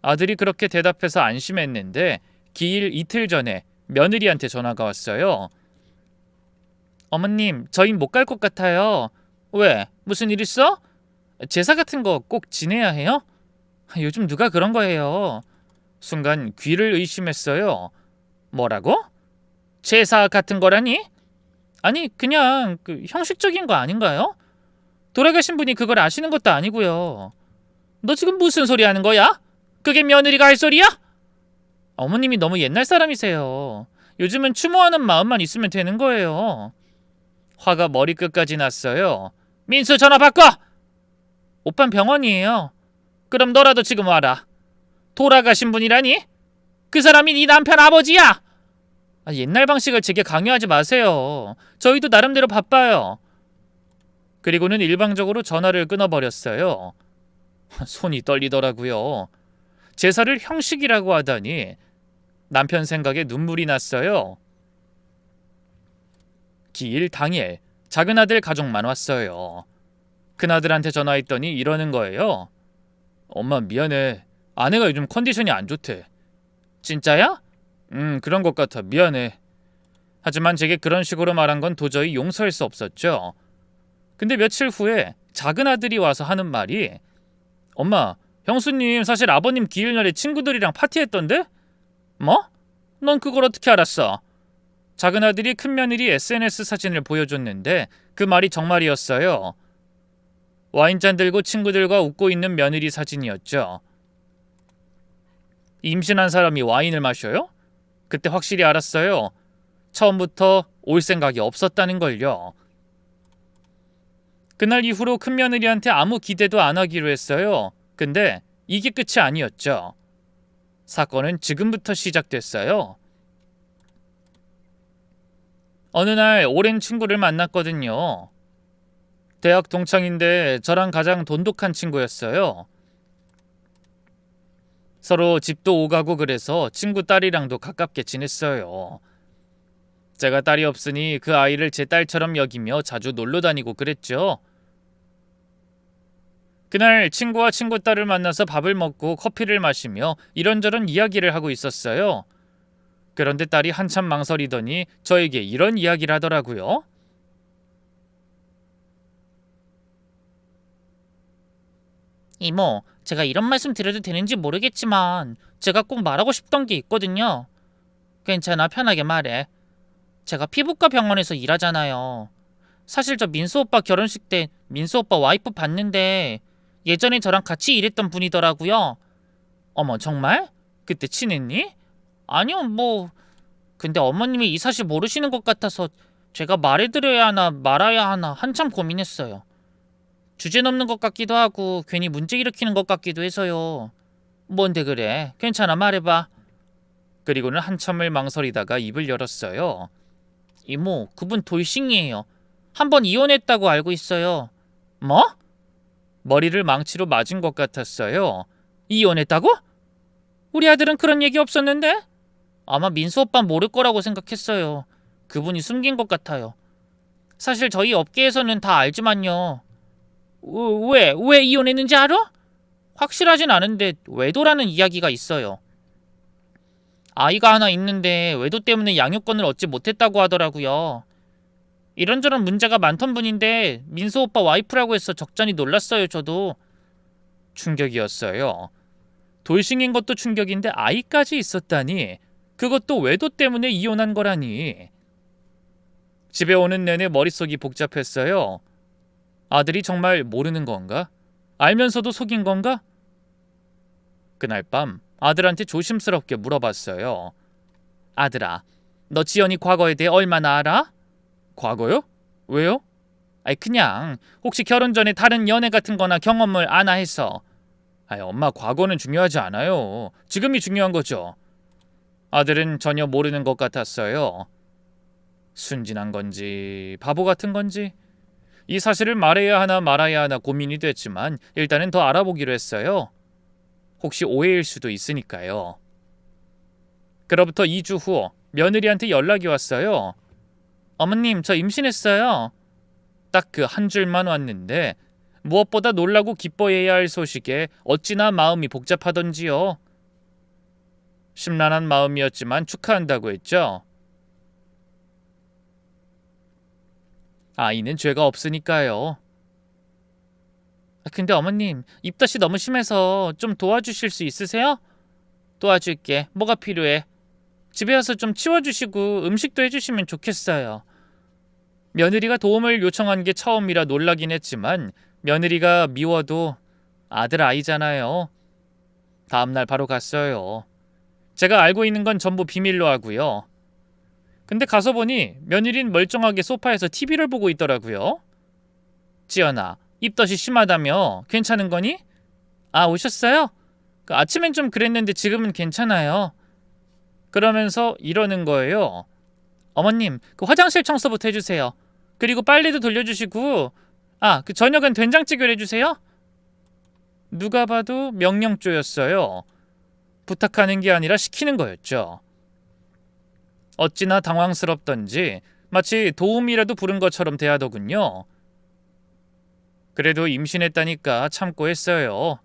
아들이 그렇게 대답해서 안심했는데 기일 이틀 전에 며느리한테 전화가 왔어요. 어머님, 저희 못 갈 것 같아요. 왜? 무슨 일 있어? 제사 같은 거 꼭 지내야 해요? 요즘 누가 그런 거예요. 순간 귀를 의심했어요. 뭐라고? 제사 같은 거라니? 아니 그냥 형식적인 거 아닌가요? 돌아가신 분이 그걸 아시는 것도 아니고요. 너 지금 무슨 소리 하는 거야? 그게 며느리가 할 소리야? 어머님이 너무 옛날 사람이세요. 요즘은 추모하는 마음만 있으면 되는 거예요. 화가 머리끝까지 났어요. 민수 전화 바꿔! 오빤 병원이에요. 그럼 너라도 지금 와라. 돌아가신 분이라니? 그 사람이 네 남편 아버지야! 옛날 방식을 제게 강요하지 마세요. 저희도 나름대로 바빠요. 그리고는 일방적으로 전화를 끊어버렸어요. 손이 떨리더라고요. 제사를 형식이라고 하다니 남편 생각에 눈물이 났어요. 기일 당일 작은 아들 가족만 왔어요. 큰아들한테 전화했더니 이러는 거예요. 엄마 미안해. 아내가 요즘 컨디션이 안 좋대. 진짜야? 그런 것 같아. 미안해. 하지만 제게 그런 식으로 말한 건 도저히 용서할 수 없었죠. 근데 며칠 후에 작은 아들이 와서 하는 말이 엄마, 형수님 사실 아버님 기일날에 친구들이랑 파티했던데? 뭐? 넌 그걸 어떻게 알았어? 작은 아들이 큰며느리 SNS 사진을 보여줬는데 그 말이 정말이었어요. 와인잔 들고 친구들과 웃고 있는 며느리 사진이었죠. 임신한 사람이 와인을 마셔요? 그때 확실히 알았어요. 처음부터 올 생각이 없었다는 걸요. 그날 이후로 큰며느리한테 아무 기대도 안 하기로 했어요. 근데 이게 끝이 아니었죠. 사건은 지금부터 시작됐어요. 어느 날 오랜 친구를 만났거든요. 대학 동창인데 저랑 가장 돈독한 친구였어요. 서로 집도 오가고 그래서 친구 딸이랑도 가깝게 지냈어요. 제가 딸이 없으니 그 아이를 제 딸처럼 여기며 자주 놀러 다니고 그랬죠. 그날 친구와 친구 딸을 만나서 밥을 먹고 커피를 마시며 이런저런 이야기를 하고 있었어요. 그런데 딸이 한참 망설이더니 저에게 이런 이야기를 하더라고요. 이모, 제가 이런 말씀 드려도 되는지 모르겠지만 제가 꼭 말하고 싶던 게 있거든요. 괜찮아, 편하게 말해. 제가 피부과 병원에서 일하잖아요. 사실 저 민수 오빠 결혼식 때 민수 오빠 와이프 봤는데 예전에 저랑 같이 일했던 분이더라고요. 어머, 정말? 그때 친했니? 아니요, 뭐. 근데 어머님이 이 사실 모르시는 것 같아서 제가 말해드려야 하나 말아야 하나 한참 고민했어요. 주제 넘는 것 같기도 하고 괜히 문제 일으키는 것 같기도 해서요. 뭔데 그래? 괜찮아, 말해봐. 그리고는 한참을 망설이다가 입을 열었어요. 이모, 그분 돌싱이에요. 한 번 이혼했다고 알고 있어요. 뭐? 머리를 망치로 맞은 것 같았어요. 이혼했다고? 우리 아들은 그런 얘기 없었는데? 아마 민수 오빠 모를 거라고 생각했어요. 그분이 숨긴 것 같아요. 사실 저희 업계에서는 다 알지만요. 왜 이혼했는지 알아? 확실하진 않은데 외도라는 이야기가 있어요. 아이가 하나 있는데 외도 때문에 양육권을 얻지 못했다고 하더라고요. 이런저런 문제가 많던 분인데 민수 오빠 와이프라고 해서 적잖이 놀랐어요. 저도. 충격이었어요. 돌싱인 것도 충격인데 아이까지 있었다니. 그것도 외도 때문에 이혼한 거라니. 집에 오는 내내 머릿속이 복잡했어요. 아들이 정말 모르는 건가? 알면서도 속인 건가? 그날 밤 아들한테 조심스럽게 물어봤어요. 아들아, 너 지연이 과거에 대해 얼마나 알아? 과거요? 왜요? 그냥 혹시 결혼 전에 다른 연애 같은 거나 경험을 아나 해서. 엄마, 과거는 중요하지 않아요. 지금이 중요한 거죠. 아들은 전혀 모르는 것 같았어요. 순진한 건지 바보 같은 건지 이 사실을 말해야 하나 말아야 하나 고민이 됐지만 일단은 더 알아보기로 했어요. 혹시 오해일 수도 있으니까요. 그로부터 2주 후 며느리한테 연락이 왔어요. 어머님, 저 임신했어요. 딱 그 한 줄만 왔는데 무엇보다 놀라고 기뻐해야 할 소식에 어찌나 마음이 복잡하던지요. 심란한 마음이었지만 축하한다고 했죠. 아이는 죄가 없으니까요. 근데 어머님, 입덧이 너무 심해서 좀 도와주실 수 있으세요? 도와줄게. 뭐가 필요해? 집에 와서 좀 치워주시고 음식도 해주시면 좋겠어요. 며느리가 도움을 요청한 게 처음이라 놀라긴 했지만 며느리가 미워도 아들 아이잖아요. 다음날 바로 갔어요. 제가 알고 있는 건 전부 비밀로 하고요. 근데 가서 보니 며느리는 멀쩡하게 소파에서 TV를 보고 있더라고요. 지연아, 입덧이 심하다며 괜찮은 거니? 아, 오셨어요? 아침엔 좀 그랬는데 지금은 괜찮아요. 그러면서 이러는 거예요. 어머님, 화장실 청소부터 해주세요. 그리고 빨래도 돌려주시고, 저녁은 된장찌개를 해주세요. 누가 봐도 명령조였어요. 부탁하는 게 아니라 시키는 거였죠. 어찌나 당황스럽던지 마치 도움이라도 부른 것처럼 대하더군요. 그래도 임신했다니까 참고 했어요.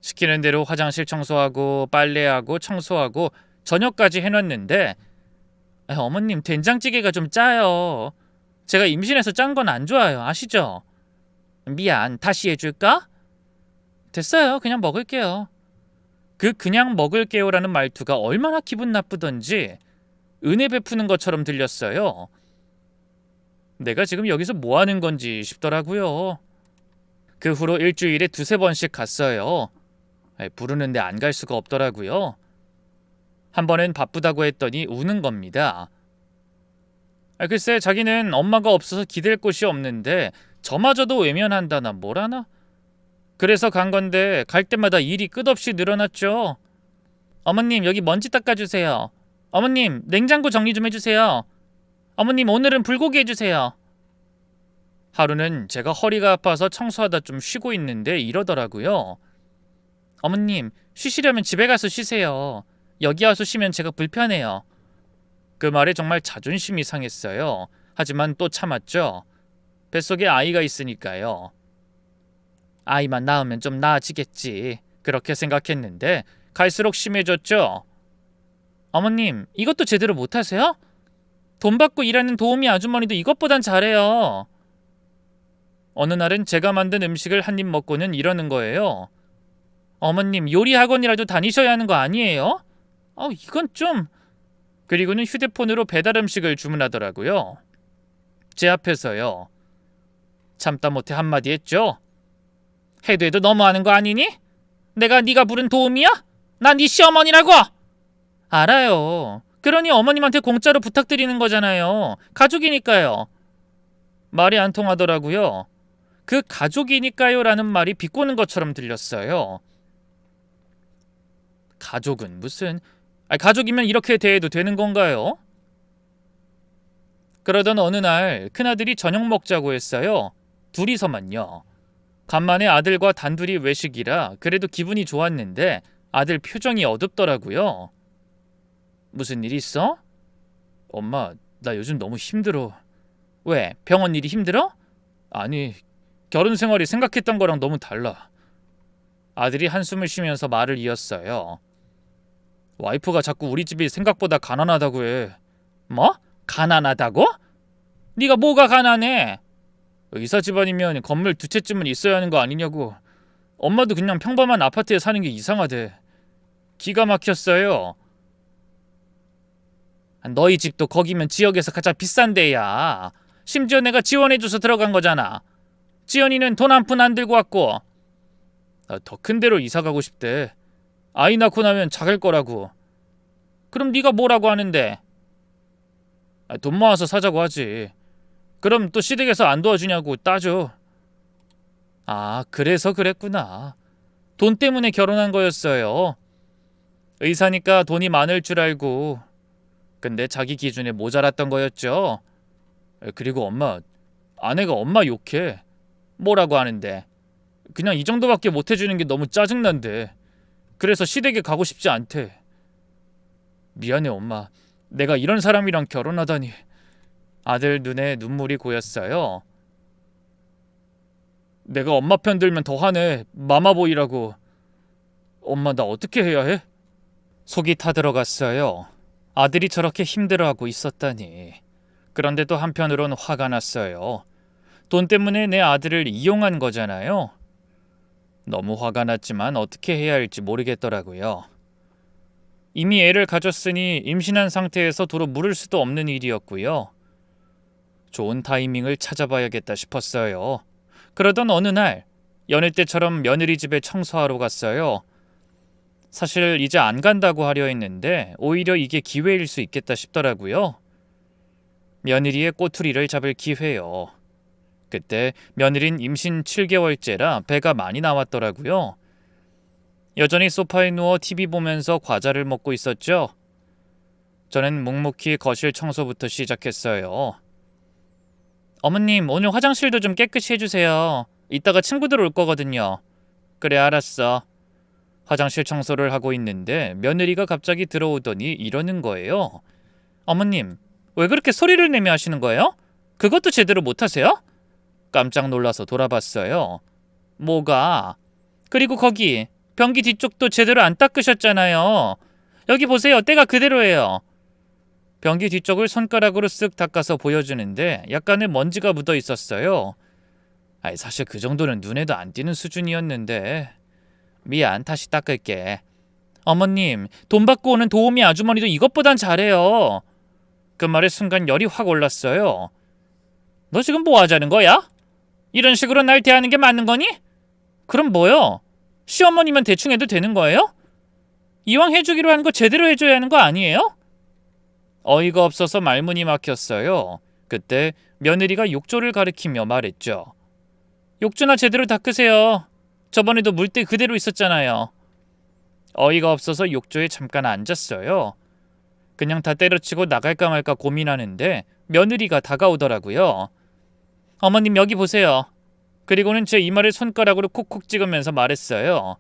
시키는 대로 화장실 청소하고 빨래하고 청소하고 저녁까지 해놨는데 어머님, 된장찌개가 좀 짜요. 제가 임신해서 짠 건 안 좋아요. 아시죠? 미안, 다시 해줄까? 됐어요. 그냥 먹을게요. 그냥 먹을게요라는 말투가 얼마나 기분 나쁘던지 은혜 베푸는 것처럼 들렸어요. 내가 지금 여기서 뭐 하는 건지 싶더라고요. 그 후로 일주일에 2~3번씩 갔어요. 부르는데 안 갈 수가 없더라고요. 한 번은 바쁘다고 했더니 우는 겁니다. 글쎄, 자기는 엄마가 없어서 기댈 곳이 없는데 저마저도 외면한다나 뭐라나? 그래서 간 건데 갈 때마다 일이 끝없이 늘어났죠. 어머님, 여기 먼지 닦아주세요. 어머님, 냉장고 정리 좀 해주세요. 어머님, 오늘은 불고기 해주세요. 하루는 제가 허리가 아파서 청소하다 좀 쉬고 있는데 이러더라고요. 어머님, 쉬시려면 집에 가서 쉬세요. 여기 와서 쉬면 제가 불편해요. 그 말에 정말 자존심이 상했어요. 하지만 또 참았죠. 뱃속에 아이가 있으니까요. 아이만 낳으면 좀 나아지겠지. 그렇게 생각했는데 갈수록 심해졌죠. 어머님, 이것도 제대로 못하세요? 돈 받고 일하는 도우미 아주머니도 이것보단 잘해요. 어느 날은 제가 만든 음식을 한 입 먹고는 이러는 거예요. 어머님, 요리 학원이라도 다니셔야 하는 거 아니에요? 이건 좀... 그리고는 휴대폰으로 배달 음식을 주문하더라고요. 제 앞에서요. 참다 못해 한마디 했죠. 해도 너무하는 거 아니니? 내가 네가 부른 도우미야? 난 네 시어머니라고! 알아요. 그러니 어머님한테 공짜로 부탁드리는 거잖아요. 가족이니까요. 말이 안 통하더라고요. 그 가족이니까요 라는 말이 비꼬는 것처럼 들렸어요. 가족은 무슨... 가족이면 이렇게 대해도 되는 건가요? 그러던 어느 날 큰아들이 저녁 먹자고 했어요. 둘이서만요. 간만에 아들과 단둘이 외식이라 그래도 기분이 좋았는데 아들 표정이 어둡더라고요. 무슨 일 있어? 엄마, 나 요즘 너무 힘들어. 왜? 병원 일이 힘들어? 아니, 결혼 생활이 생각했던 거랑 너무 달라. 아들이 한숨을 쉬면서 말을 이었어요. 와이프가 자꾸 우리 집이 생각보다 가난하다고 해. 뭐? 가난하다고? 네가 뭐가 가난해? 의사 집안이면 건물 2채쯤은 있어야 하는 거 아니냐고. 엄마도 그냥 평범한 아파트에 사는 게 이상하대. 기가 막혔어요. 너희 집도 거기면 지역에서 가장 비싼 데야. 심지어 내가 지원해줘서 들어간 거잖아. 지연이는 돈 한 푼 안 들고 왔고. 더 큰 데로 이사 가고 싶대. 아이 낳고 나면 작을 거라고. 그럼 네가 뭐라고 하는데? 돈 모아서 사자고 하지. 그럼 또 시댁에서 안 도와주냐고 따져. 그래서 그랬구나. 돈 때문에 결혼한 거였어요. 의사니까 돈이 많을 줄 알고. 근데 자기 기준에 모자랐던 거였죠. 그리고 엄마, 아내가 엄마 욕해. 뭐라고 하는데? 그냥 이 정도밖에 못 해주는 게 너무 짜증난대. 그래서 시댁에 가고 싶지 않대. 미안해 엄마. 내가 이런 사람이랑 결혼하다니. 아들 눈에 눈물이 고였어요. 내가 엄마 편 들면 더 화내. 마마보이라고. 엄마, 나 어떻게 해야 해? 속이 타들어갔어요. 아들이 저렇게 힘들어하고 있었다니. 그런데 또 한편으론 화가 났어요. 돈 때문에 내 아들을 이용한 거잖아요. 너무 화가 났지만 어떻게 해야 할지 모르겠더라고요. 이미 애를 가졌으니 임신한 상태에서 도로 물을 수도 없는 일이었고요. 좋은 타이밍을 찾아봐야겠다 싶었어요. 그러던 어느 날 여느 때처럼 며느리 집에 청소하러 갔어요. 사실 이제 안 간다고 하려 했는데 오히려 이게 기회일 수 있겠다 싶더라고요. 며느리의 꼬투리를 잡을 기회요. 그때 며느린 임신 7개월째라 배가 많이 나왔더라고요. 여전히 소파에 누워 TV 보면서 과자를 먹고 있었죠. 저는 묵묵히 거실 청소부터 시작했어요. 어머님, 오늘 화장실도 좀 깨끗이 해주세요. 이따가 친구들 올 거거든요. 그래, 알았어. 화장실 청소를 하고 있는데 며느리가 갑자기 들어오더니 이러는 거예요. 어머님, 왜 그렇게 소리를 내며 하시는 거예요? 그것도 제대로 못하세요? 깜짝 놀라서 돌아봤어요. 뭐가? 그리고 거기 변기 뒤쪽도 제대로 안 닦으셨잖아요. 여기 보세요. 때가 그대로예요. 변기 뒤쪽을 손가락으로 쓱 닦아서 보여주는데 약간의 먼지가 묻어 있었어요. 사실 그 정도는 눈에도 안 띄는 수준이었는데. 미안, 다시 닦을게. 어머님, 돈 받고 오는 도우미 아주머니도 이것보단 잘해요. 그 말에 순간 열이 확 올랐어요. 너 지금 뭐 하자는 거야? 이런 식으로 날 대하는 게 맞는 거니? 그럼 뭐요? 시어머니면 대충 해도 되는 거예요? 이왕 해주기로 한 거 제대로 해줘야 하는 거 아니에요? 어이가 없어서 말문이 막혔어요. 그때 며느리가 욕조를 가리키며 말했죠. 욕조나 제대로 닦으세요. 저번에도 물때 그대로 있었잖아요. 어이가 없어서 욕조에 잠깐 앉았어요. 그냥 다 때려치고 나갈까 말까 고민하는데 며느리가 다가오더라고요. 어머님, 여기 보세요. 그리고는 제 이마를 손가락으로 콕콕 찍으면서 말했어요.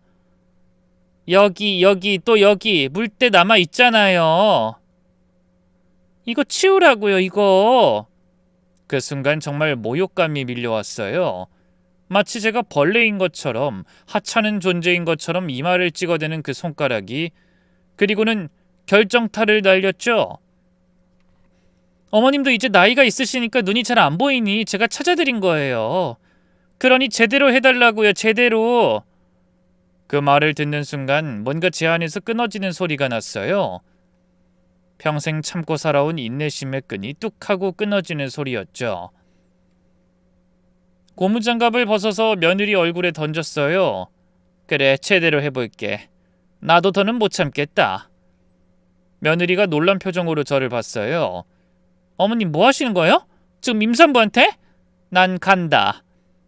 여기 또 여기 물때 남아 있잖아요. 이거 치우라고요, 이거. 그 순간 정말 모욕감이 밀려왔어요. 마치 제가 벌레인 것처럼, 하찮은 존재인 것처럼 이마를 찍어대는 그 손가락이, 그리고는 결정타를 날렸죠. 어머님도 이제 나이가 있으시니까 눈이 잘 안 보이니 제가 찾아드린 거예요. 그러니 제대로 해달라고요, 제대로. 그 말을 듣는 순간 뭔가 제 안에서 끊어지는 소리가 났어요. 평생 참고 살아온 인내심의 끈이 뚝 하고 끊어지는 소리였죠. 고무장갑을 벗어서 며느리 얼굴에 던졌어요. 그래, 제대로 해볼게. 나도 더는 못 참겠다. 며느리가 놀란 표정으로 저를 봤어요. 어머님, 뭐 하시는 거예요? 지금 임산부한테? 난 간다.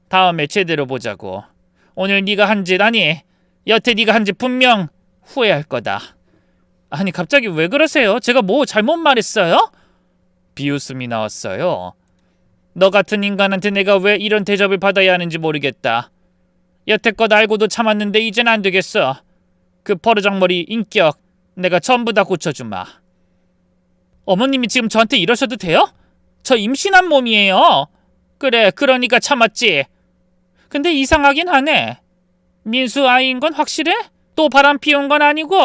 다음에 제대로 보자고. 오늘 네가 한 짓, 아니 여태 네가 한 짓 분명 후회할 거다. 아니, 갑자기 왜 그러세요? 제가 뭐 잘못 말했어요? 비웃음이 나왔어요. 너 같은 인간한테 내가 왜 이런 대접을 받아야 하는지 모르겠다. 여태껏 알고도 참았는데 이젠 안 되겠어. 그 버르장머리 인격 내가 전부 다 고쳐주마. 어머님이 지금 저한테 이러셔도 돼요? 저 임신한 몸이에요. 그래, 그러니까 참았지. 근데 이상하긴 하네. 민수 아이인 건 확실해? 또 바람 피운 건 아니고?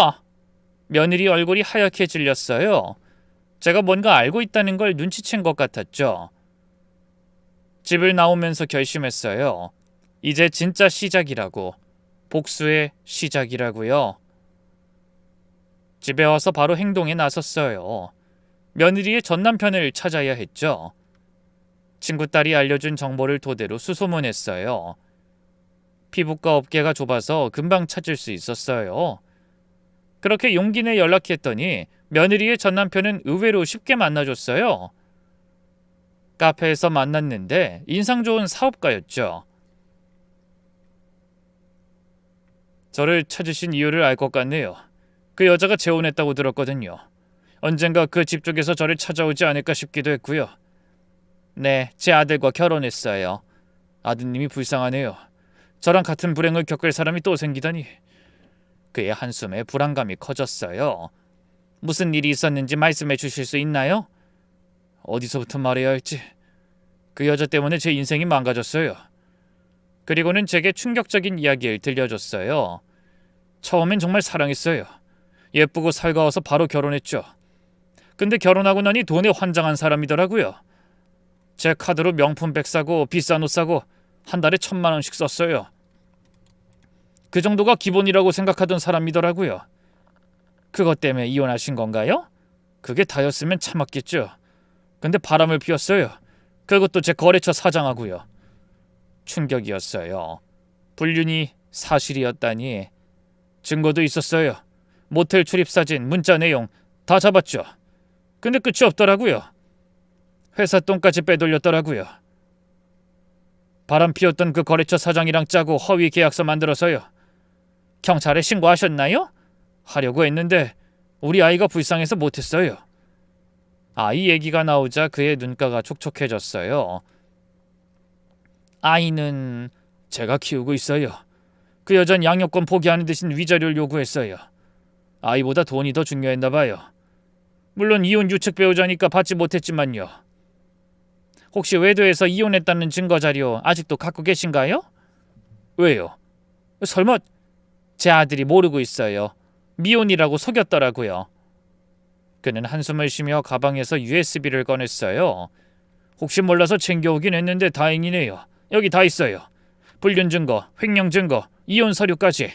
며느리 얼굴이 하얗게 질렸어요. 제가 뭔가 알고 있다는 걸 눈치챈 것 같았죠. 집을 나오면서 결심했어요. 이제 진짜 시작이라고. 복수의 시작이라고요. 집에 와서 바로 행동에 나섰어요. 며느리의 전남편을 찾아야 했죠. 친구 딸이 알려준 정보를 토대로 수소문했어요. 피부과 업계가 좁아서 금방 찾을 수 있었어요. 그렇게 용기 내 연락했더니 며느리의 전남편은 의외로 쉽게 만나줬어요. 카페에서 만났는데 인상 좋은 사업가였죠. 저를 찾으신 이유를 알 것 같네요. 그 여자가 재혼했다고 들었거든요. 언젠가 그 집 쪽에서 저를 찾아오지 않을까 싶기도 했고요. 네, 제 아들과 결혼했어요. 아드님이 불쌍하네요. 저랑 같은 불행을 겪을 사람이 또 생기다니. 그의 한숨에 불안감이 커졌어요. 무슨 일이 있었는지 말씀해 주실 수 있나요? 어디서부터 말해야 할지. 그 여자 때문에 제 인생이 망가졌어요. 그리고는 제게 충격적인 이야기를 들려줬어요. 처음엔 정말 사랑했어요. 예쁘고 살가워서 바로 결혼했죠. 근데 결혼하고 나니 돈에 환장한 사람이더라고요. 제 카드로 명품백 사고 비싼 옷 사고 한 달에 1,000만 원씩 썼어요. 그 정도가 기본이라고 생각하던 사람이더라고요. 그것 때문에 이혼하신 건가요? 그게 다였으면 참았겠죠. 근데 바람을 피웠어요. 그것도 제 거래처 사장하고요. 충격이었어요. 불륜이 사실이었다니. 증거도 있었어요. 모텔 출입 사진, 문자 내용 다 잡았죠. 근데 끝이 없더라고요. 회사 돈까지 빼돌렸더라고요. 바람 피웠던 그 거래처 사장이랑 짜고 허위 계약서 만들어서요. 경찰에 신고하셨나요? 하려고 했는데 우리 아이가 불쌍해서 못했어요. 아이 얘기가 나오자 그의 눈가가 촉촉해졌어요. 아이는 제가 키우고 있어요. 그 여잔 양육권 포기하는 대신 위자료를 요구했어요. 아이보다 돈이 더 중요했나 봐요. 물론 이혼 유책 배우자니까 받지 못했지만요. 혹시 외도에서 이혼했다는 증거 자료 아직도 갖고 계신가요? 왜요? 설마 제 아들이 모르고 있어요. 미혼이라고 속였더라고요. 그는 한숨을 쉬며 가방에서 USB를 꺼냈어요. 혹시 몰라서 챙겨오긴 했는데 다행이네요. 여기 다 있어요. 불륜 증거, 횡령 증거, 이혼 서류까지.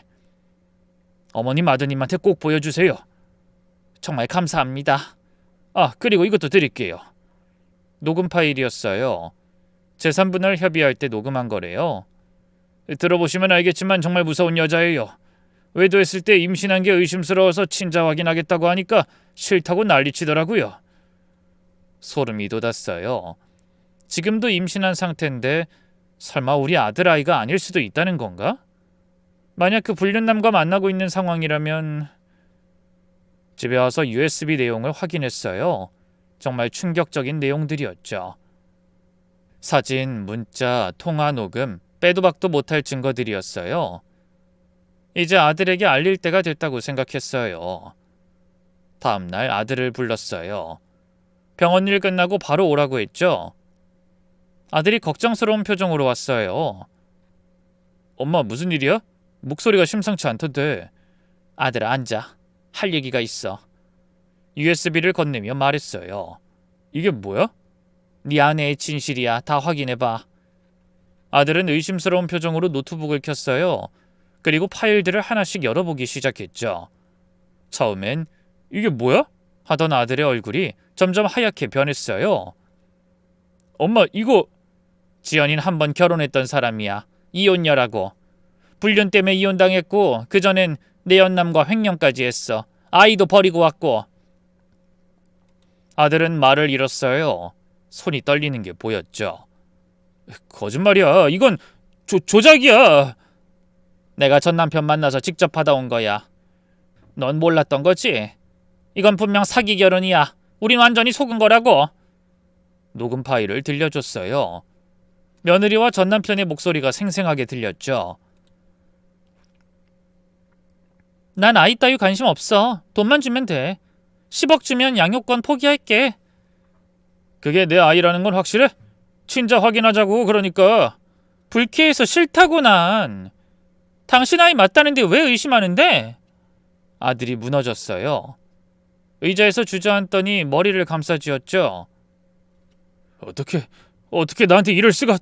어머님 아드님한테 꼭 보여주세요. 정말 감사합니다. 아, 그리고 이것도 드릴게요. 녹음 파일이었어요. 재산분할 협의할 때 녹음한 거래요. 들어보시면 알겠지만 정말 무서운 여자예요. 외도했을 때 임신한 게 의심스러워서 친자 확인하겠다고 하니까 싫다고 난리치더라고요. 소름이 돋았어요. 지금도 임신한 상태인데 설마 우리 아들아이가 아닐 수도 있다는 건가? 만약 그 불륜남과 만나고 있는 상황이라면... 집에 와서 USB 내용을 확인했어요. 정말 충격적인 내용들이었죠. 사진, 문자, 통화 녹음, 빼도 박도 못할 증거들이었어요. 이제 아들에게 알릴 때가 됐다고 생각했어요. 다음날 아들을 불렀어요. 병원 일 끝나고 바로 오라고 했죠. 아들이 걱정스러운 표정으로 왔어요. 엄마, 무슨 일이야? 목소리가 심상치 않던데. 아들아, 앉아. 할 얘기가 있어. USB를 건네며 말했어요. 이게 뭐야? 네 아내의 진실이야. 다 확인해봐. 아들은 의심스러운 표정으로 노트북을 켰어요. 그리고 파일들을 하나씩 열어보기 시작했죠. 처음엔 이게 뭐야? 하던 아들의 얼굴이 점점 하얗게 변했어요. 엄마, 이거... 지연이는 한 번 결혼했던 사람이야. 이혼녀라고. 불륜 때문에 이혼당했고 그전엔 내연남과 횡령까지 했어. 아이도 버리고 왔고. 아들은 말을 잃었어요. 손이 떨리는 게 보였죠. 거짓말이야. 이건 조작이야. 내가 전 남편 만나서 직접 받아온 거야. 넌 몰랐던 거지? 이건 분명 사기 결혼이야. 우린 완전히 속은 거라고. 녹음 파일을 들려줬어요. 며느리와 전 남편의 목소리가 생생하게 들렸죠. 난 아이 따위 관심 없어. 돈만 주면 돼. 10억 주면 양육권 포기할게. 그게 내 아이라는 건 확실해? 친자 확인하자고. 그러니까. 불쾌해서 싫다고. 난 당신 아이 맞다는데 왜 의심하는데? 아들이 무너졌어요. 의자에서 주저앉더니 머리를 감싸쥐었죠. 어떻게 나한테 이럴 수가...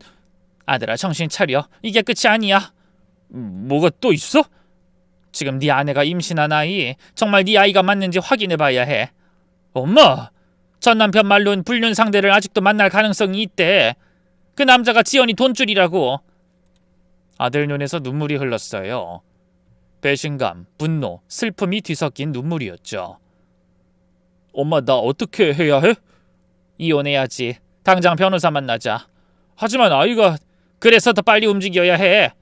아들아, 정신 차려. 이게 끝이 아니야. 뭐가 또 있어? 지금 네 아내가 임신한 아이, 정말 네 아이가 맞는지 확인해봐야 해. 엄마! 전 남편 말로는 불륜 상대를 아직도 만날 가능성이 있대. 그 남자가 지연이 돈줄이라고. 아들 눈에서 눈물이 흘렀어요. 배신감, 분노, 슬픔이 뒤섞인 눈물이었죠. 엄마, 나 어떻게 해야 해? 이혼해야지. 당장 변호사 만나자. 하지만 아이가... 그래서 더 빨리 움직여야 해.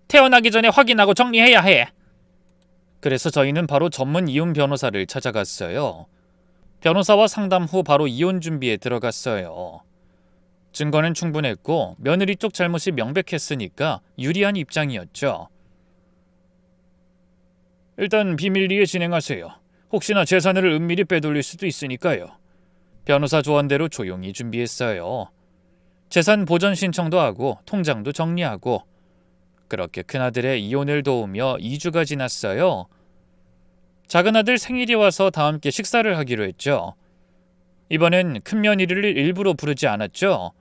태어나기 전에 확인하고 정리해야 해. 그래서 저희는 바로 전문 이혼 변호사를 찾아갔어요. 변호사와 상담 후 바로 이혼 준비에 들어갔어요. 증거는 충분했고 며느리 쪽 잘못이 명백했으니까 유리한 입장이었죠. 일단 비밀리에 진행하세요. 혹시나 재산을 은밀히 빼돌릴 수도 있으니까요. 변호사 조언대로 조용히 준비했어요. 재산 보전 신청도 하고 통장도 정리하고. 그렇게 큰아들의 이혼을 도우며 2주가 지났어요. 작은아들 생일이 와서 다 함께 식사를 하기로 했죠. 이번엔 큰며느리를 일부러 부르지 않았죠.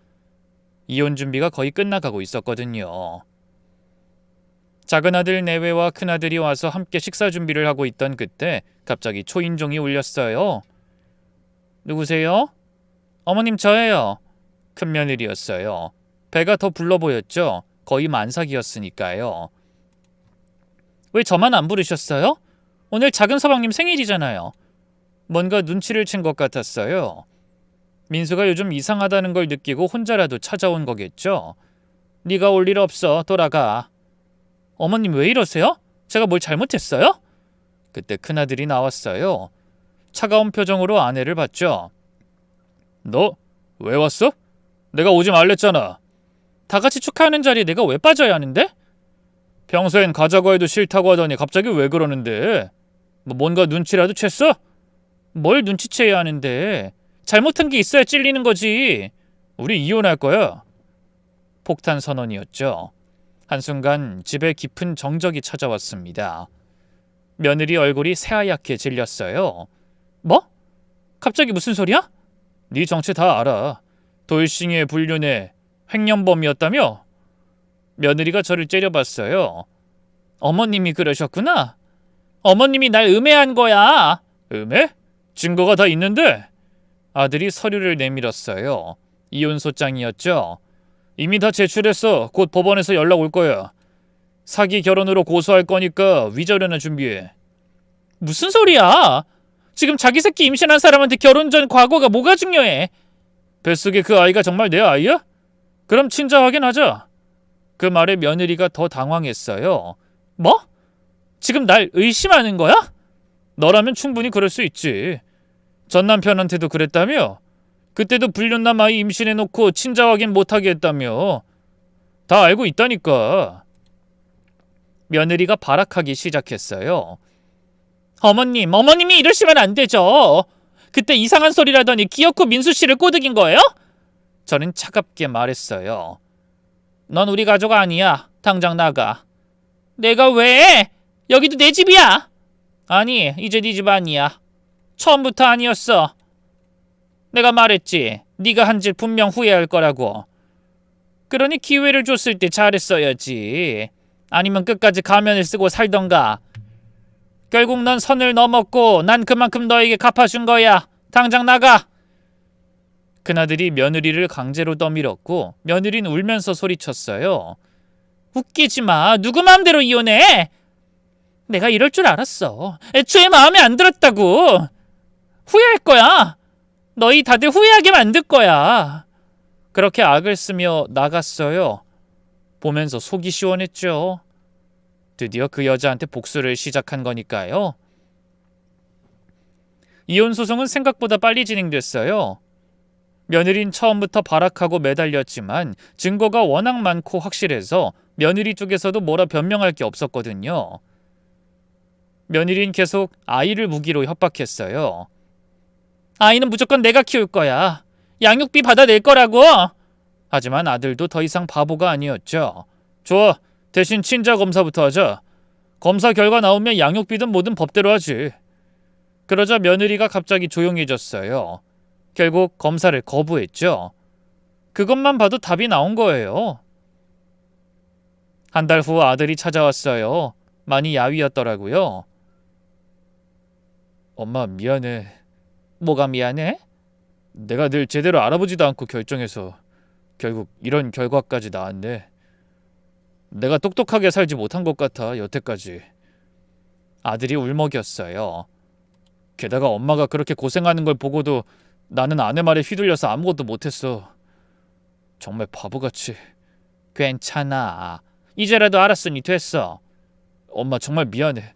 이혼 준비가 거의 끝나가고 있었거든요. 작은 아들 내외와 큰 아들이 와서 함께 식사 준비를 하고 있던 그때 갑자기 초인종이 울렸어요. 누구세요? 어머님 저예요. 큰 며느리였어요. 배가 더 불러 보였죠. 거의 만삭이었으니까요. 왜 저만 안 부르셨어요? 오늘 작은 서방님 생일이잖아요. 뭔가 눈치를 챈 것 같았어요. 민수가 요즘 이상하다는 걸 느끼고 혼자라도 찾아온 거겠죠. 네가 올 일 없어. 돌아가. 어머님 왜 이러세요? 제가 뭘 잘못했어요? 그때 큰아들이 나왔어요. 차가운 표정으로 아내를 봤죠. 너 왜 왔어? 내가 오지 말랬잖아. 다 같이 축하하는 자리에 내가 왜 빠져야 하는데? 평소엔 가자고 해도 싫다고 하더니 갑자기 왜 그러는데? 뭔가 눈치라도 챘어? 뭘 눈치채야 하는데? 잘못한 게 있어야 찔리는 거지. 우리 이혼할 거야. 폭탄 선언이었죠. 한순간 집에 깊은 정적이 찾아왔습니다. 며느리 얼굴이 새하얗게 질렸어요. 뭐? 갑자기 무슨 소리야? 네 정체 다 알아. 돌싱의 불륜의 횡령범이었다며? 며느리가 저를 째려봤어요. 어머님이 그러셨구나. 어머님이 날 음해한 거야. 음해? 증거가 다 있는데? 아들이 서류를 내밀었어요. 이혼소장이었죠. 이미 다 제출했어. 곧 법원에서 연락 올 거야. 사기 결혼으로 고소할 거니까 위자료나 준비해. 무슨 소리야? 지금 자기 새끼 임신한 사람한테 결혼 전 과거가 뭐가 중요해? 뱃속에 그 아이가 정말 내 아이야? 그럼 친자 확인하자. 그 말에 며느리가 더 당황했어요. 뭐? 지금 날 의심하는 거야? 너라면 충분히 그럴 수 있지. 전 남편한테도 그랬다며? 그때도 불륜남 아이 임신해놓고 친자 확인 못하게 했다며? 다 알고 있다니까. 며느리가 발악하기 시작했어요. 어머님이 이러시면 안 되죠. 그때 이상한 소리라더니 기어코 민수 씨를 꼬드긴 거예요? 저는 차갑게 말했어요. 넌 우리 가족 아니야. 당장 나가. 내가 왜? 여기도 내 집이야. 아니, 이제 네 집 아니야. 처음부터 아니었어. 내가 말했지. 네가 한 짓 분명 후회할 거라고. 그러니 기회를 줬을 때 잘했어야지. 아니면 끝까지 가면을 쓰고 살던가. 결국 넌 선을 넘었고 난 그만큼 너에게 갚아준 거야. 당장 나가. 큰아들이 며느리를 강제로 떠밀었고 며느리는 울면서 소리쳤어요. 웃기지 마. 누구 마음대로 이혼해? 내가 이럴 줄 알았어. 애초에 마음에 안 들었다고. 후회할 거야. 너희 다들 후회하게 만들 거야. 그렇게 악을 쓰며 나갔어요. 보면서 속이 시원했죠. 드디어 그 여자한테 복수를 시작한 거니까요. 이혼 소송은 생각보다 빨리 진행됐어요. 며느린 처음부터 발악하고 매달렸지만 증거가 워낙 많고 확실해서 며느리 쪽에서도 뭐라 변명할 게 없었거든요. 며느린 계속 아이를 무기로 협박했어요. 아이는 무조건 내가 키울 거야. 양육비 받아낼 거라고. 하지만 아들도 더 이상 바보가 아니었죠. 좋아. 대신 친자 검사부터 하자. 검사 결과 나오면 양육비든 뭐든 법대로 하지. 그러자 며느리가 갑자기 조용해졌어요. 결국 검사를 거부했죠. 그것만 봐도 답이 나온 거예요. 한 달 후 아들이 찾아왔어요. 많이 야위었더라고요. 엄마 미안해. 뭐가 미안해? 내가 늘 제대로 알아보지도 않고 결정해서 결국 이런 결과까지 나왔네. 내가 똑똑하게 살지 못한 것 같아, 여태까지. 아들이 울먹였어요. 게다가 엄마가 그렇게 고생하는 걸 보고도 나는 아내 말에 휘둘려서 아무것도 못했어. 정말 바보같이. 괜찮아. 이제라도 알았으니 됐어. 엄마 정말 미안해.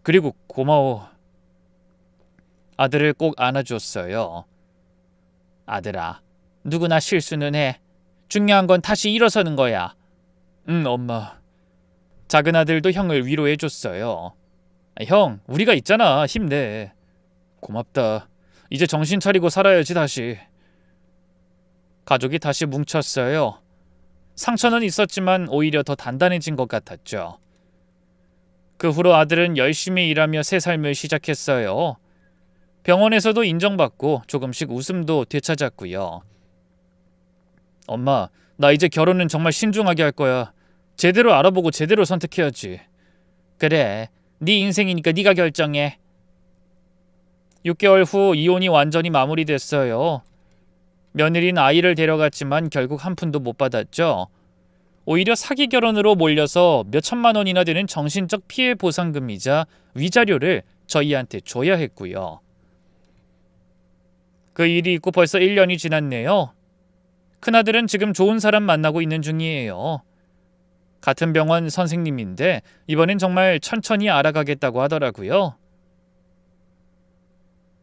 그리고 고마워. 아들을 꼭 안아줬어요. 아들아, 누구나 실수는 해. 중요한 건 다시 일어서는 거야. 응, 엄마. 작은 아들도 형을 위로해줬어요. 형, 우리가 있잖아. 힘내. 고맙다. 이제 정신 차리고 살아야지 다시. 가족이 다시 뭉쳤어요. 상처는 있었지만 오히려 더 단단해진 것 같았죠. 그 후로 아들은 열심히 일하며 새 삶을 시작했어요. 병원에서도 인정받고 조금씩 웃음도 되찾았고요. 엄마, 나 이제 결혼은 정말 신중하게 할 거야. 제대로 알아보고 제대로 선택해야지. 그래, 네 인생이니까 네가 결정해. 6개월 후 이혼이 완전히 마무리됐어요. 며느리는 아이를 데려갔지만 결국 한 푼도 못 받았죠. 오히려 사기 결혼으로 몰려서 몇 천만 원이나 되는 정신적 피해 보상금이자 위자료를 저희한테 줘야 했고요. 그 일이 있고 벌써 1년이 지났네요. 큰아들은 지금 좋은 사람 만나고 있는 중이에요. 같은 병원 선생님인데 이번엔 정말 천천히 알아가겠다고 하더라고요.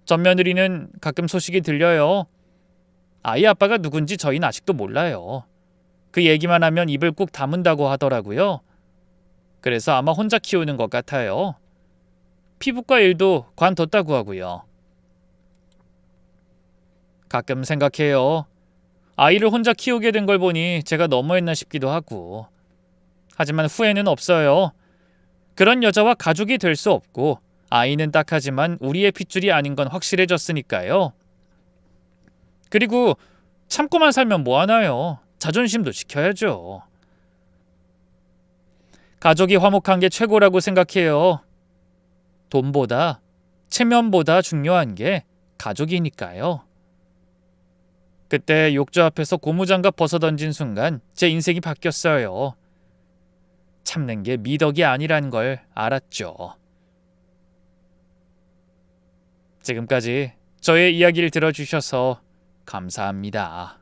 전 며느리는 가끔 소식이 들려요. 아이 아빠가 누군지 저희는 아직도 몰라요. 그 얘기만 하면 입을 꾹 다문다고 하더라고요. 그래서 아마 혼자 키우는 것 같아요. 피부과 일도 관뒀다고 하고요. 가끔 생각해요. 아이를 혼자 키우게 된 걸 보니 제가 너무했나 싶기도 하고. 하지만 후회는 없어요. 그런 여자와 가족이 될 수 없고 아이는 딱하지만 우리의 핏줄이 아닌 건 확실해졌으니까요. 그리고 참고만 살면 뭐하나요? 자존심도 지켜야죠. 가족이 화목한 게 최고라고 생각해요. 돈보다, 체면보다 중요한 게 가족이니까요. 그때 욕조 앞에서 고무장갑 벗어던진 순간 제 인생이 바뀌었어요. 참는 게 미덕이 아니란 걸 알았죠. 지금까지 저의 이야기를 들어주셔서 감사합니다.